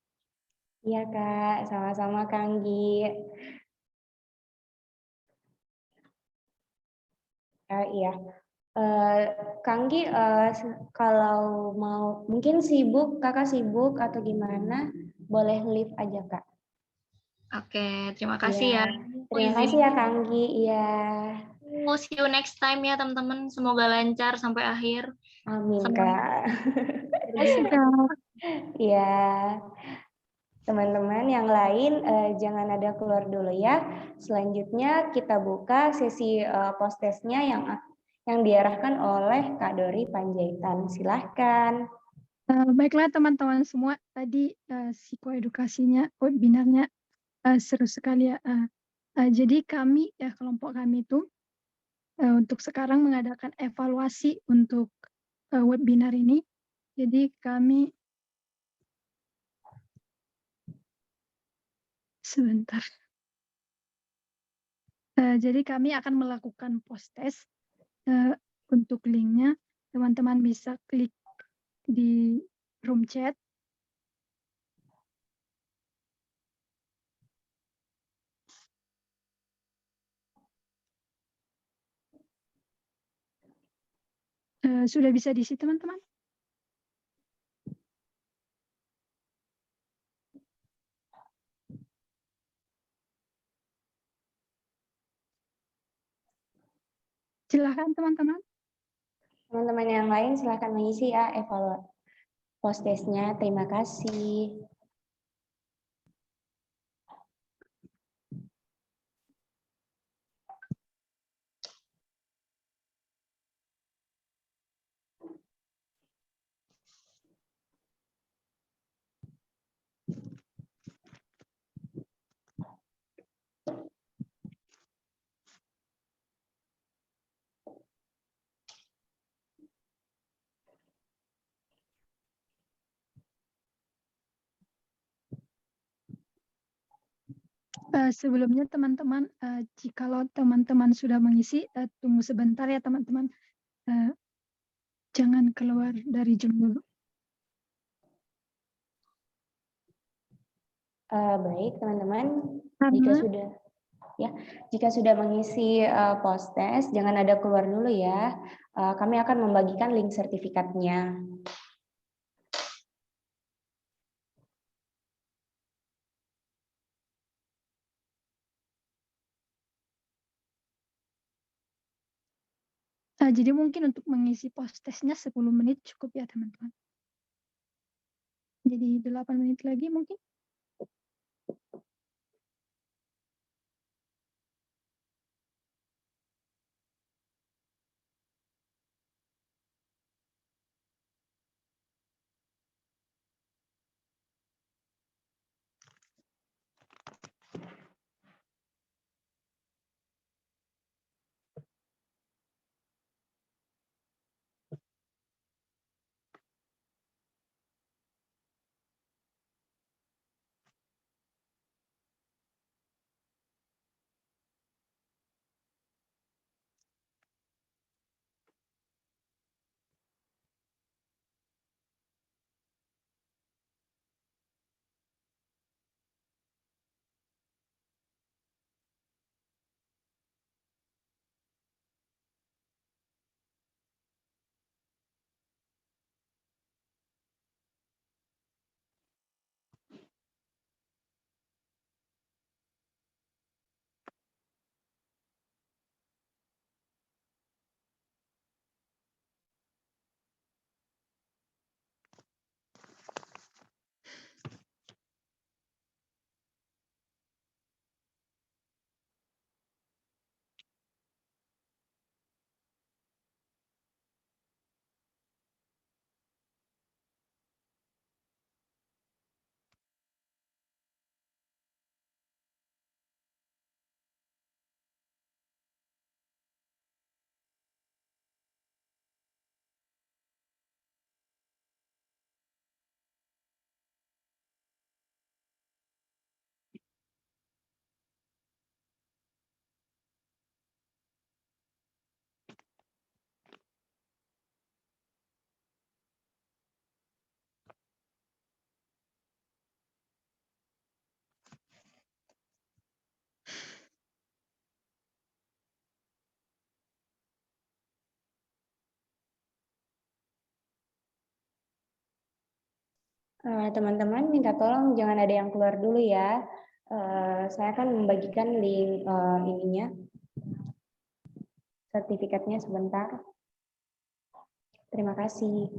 Iya Kak, sama-sama Kanggi. Iya. Kanggi, kalau mau mungkin sibuk, Kakak sibuk atau gimana? Boleh live aja Kak. Oke, terima kasih ya. Terima kasih ya Kanggi. Iya. See you next time ya teman-teman. Semoga lancar sampai akhir. Amin Semoga Kak. terima kasih Kak. Iya. Teman-teman yang lain jangan ada keluar dulu ya. Selanjutnya kita buka sesi post-testnya yang diarahkan oleh Kak Dori Panjaitan. Silahkan. Baiklah teman-teman semua, tadi psikoedukasinya, webinarnya seru sekali ya. Jadi kami, ya kelompok kami itu untuk sekarang mengadakan evaluasi untuk webinar ini. Jadi kami, sebentar. Jadi kami akan melakukan post-test untuk linknya. Teman-teman bisa klik di room chat. Sudah bisa diisi teman-teman? Silahkan teman-teman. Teman-teman yang lain silahkan mengisi ya evaluasi post-testnya. Terima kasih. Sebelumnya teman-teman, jikalau teman-teman sudah mengisi, tunggu sebentar ya teman-teman. Jangan keluar dari Zoom dulu. Baik teman-teman, Karena jika sudah mengisi post-test, jangan ada keluar dulu ya. Kami akan membagikan link sertifikatnya. Jadi mungkin untuk mengisi post testnya 10 menit cukup ya teman-teman. Jadi 8 menit lagi mungkin. Teman-teman minta tolong jangan ada yang keluar dulu ya. Saya akan membagikan link ininya, sertifikatnya sebentar. Terima kasih.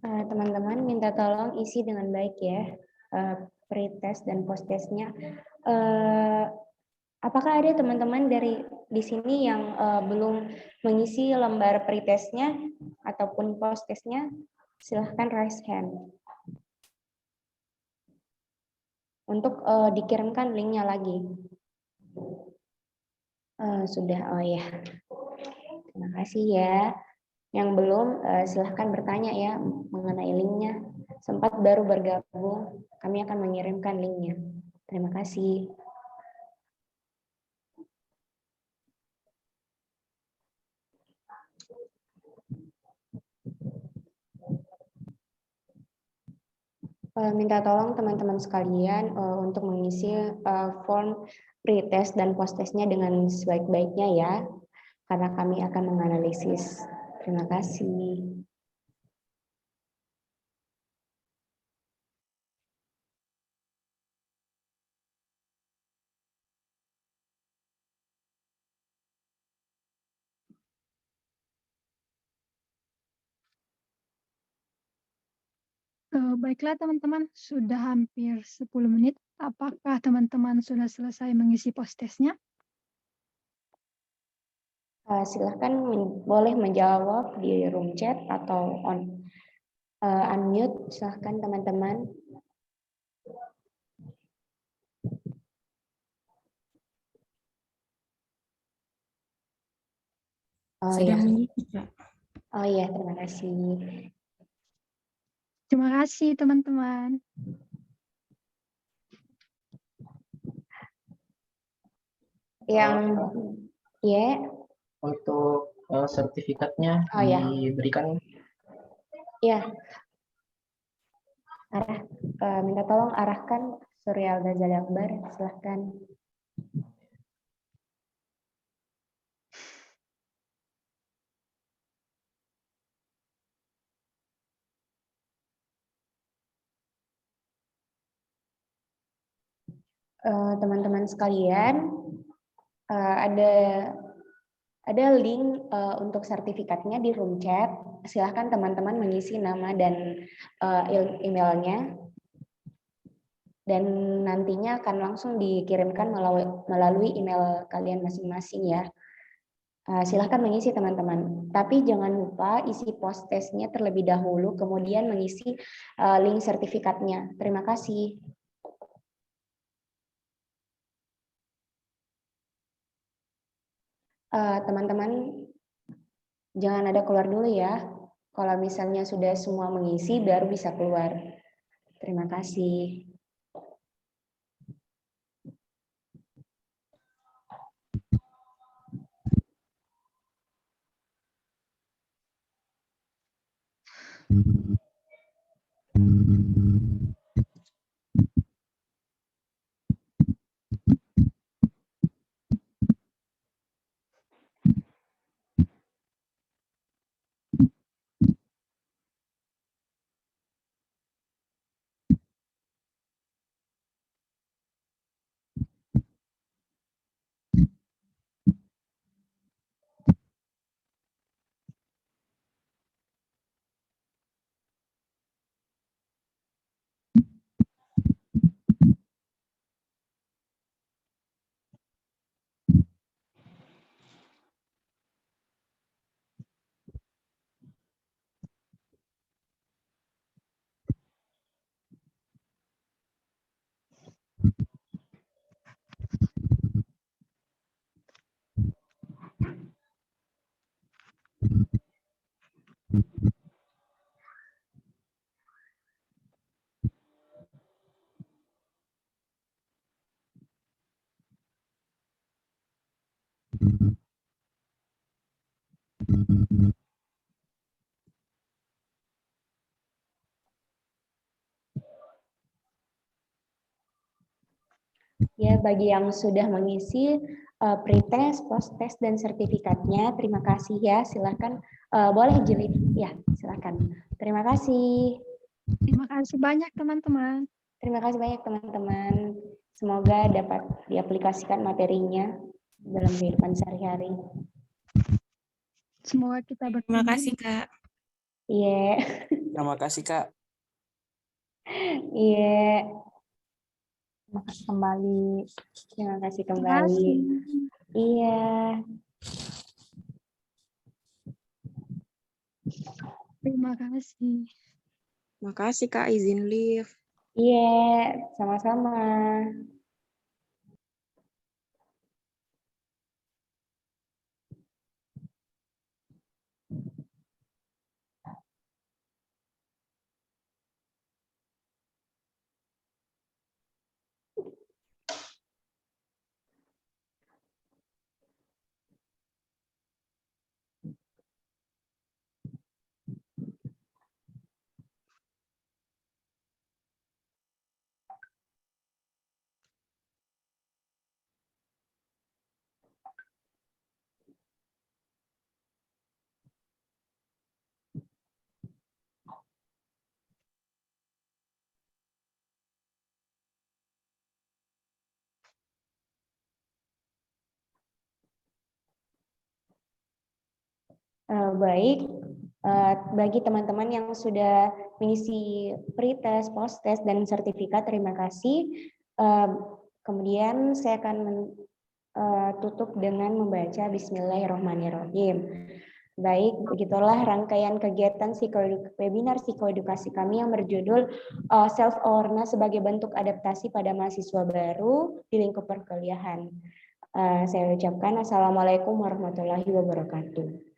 Teman-teman minta tolong isi dengan baik ya pretest dan posttestnya. Apakah ada teman-teman dari di sini yang belum mengisi lembar pretestnya ataupun posttestnya? Silahkan raise hand. Untuk dikirimkan linknya lagi. Sudah, oh ya. Terima kasih ya. Yang belum silahkan bertanya ya mengenai linknya. Sempat baru bergabung, kami akan mengirimkan linknya. Terima kasih. Minta tolong teman-teman sekalian untuk mengisi form pretest dan posttestnya dengan sebaik-baiknya ya, karena kami akan menganalisis. Terima kasih. Baiklah teman-teman, sudah hampir 10 menit. Apakah teman-teman sudah selesai mengisi posttestnya? Silahkan boleh menjawab di room chat atau unmute, silahkan teman-teman. Oh Sedang ya. mengisi, Kak. Oh iya, terima kasih. Terima kasih teman-teman. Yang ya. Untuk sertifikatnya Oh ya. diberikan. Ya. Minta tolong arahkan Surya Ghazali Akbar, silahkan. Teman-teman sekalian, ada link untuk sertifikatnya di room chat. Silahkan teman-teman mengisi nama dan emailnya, dan nantinya akan langsung dikirimkan melalui email kalian masing-masing ya. Silahkan mengisi teman-teman. Tapi jangan lupa isi posttestnya terlebih dahulu, kemudian mengisi link sertifikatnya. Terima kasih. Teman-teman jangan ada keluar dulu ya. Kalau misalnya sudah semua mengisi, baru bisa keluar. Terima kasih. Ya, bagi yang sudah mengisi pretest, posttest, dan sertifikatnya, terima kasih ya. Silakan boleh jeli, ya silakan. Terima kasih. Terima kasih banyak teman-teman. Terima kasih banyak teman-teman. Semoga dapat diaplikasikan materinya dalam kehidupan sehari-hari. Semoga kita Terima bertemu. kasih, Kak. Iya. Terima kasih Kak. Iya. Terima kasih kembali. Terima kasih Terima kembali. kasih. Iya. Terima kasih. Makasih Kak, izin live. Iya, sama-sama. Baik, bagi teman-teman yang sudah mengisi pretest, posttest, dan sertifikat, terima kasih. Kemudian saya akan tutup dengan membaca Bismillahirrahmanirrahim. Baik, begitulah rangkaian kegiatan webinar psikoedukasi kami yang berjudul Self-Awareness sebagai bentuk adaptasi pada mahasiswa baru di lingkup perkuliahan. Saya ucapkan Assalamualaikum warahmatullahi wabarakatuh.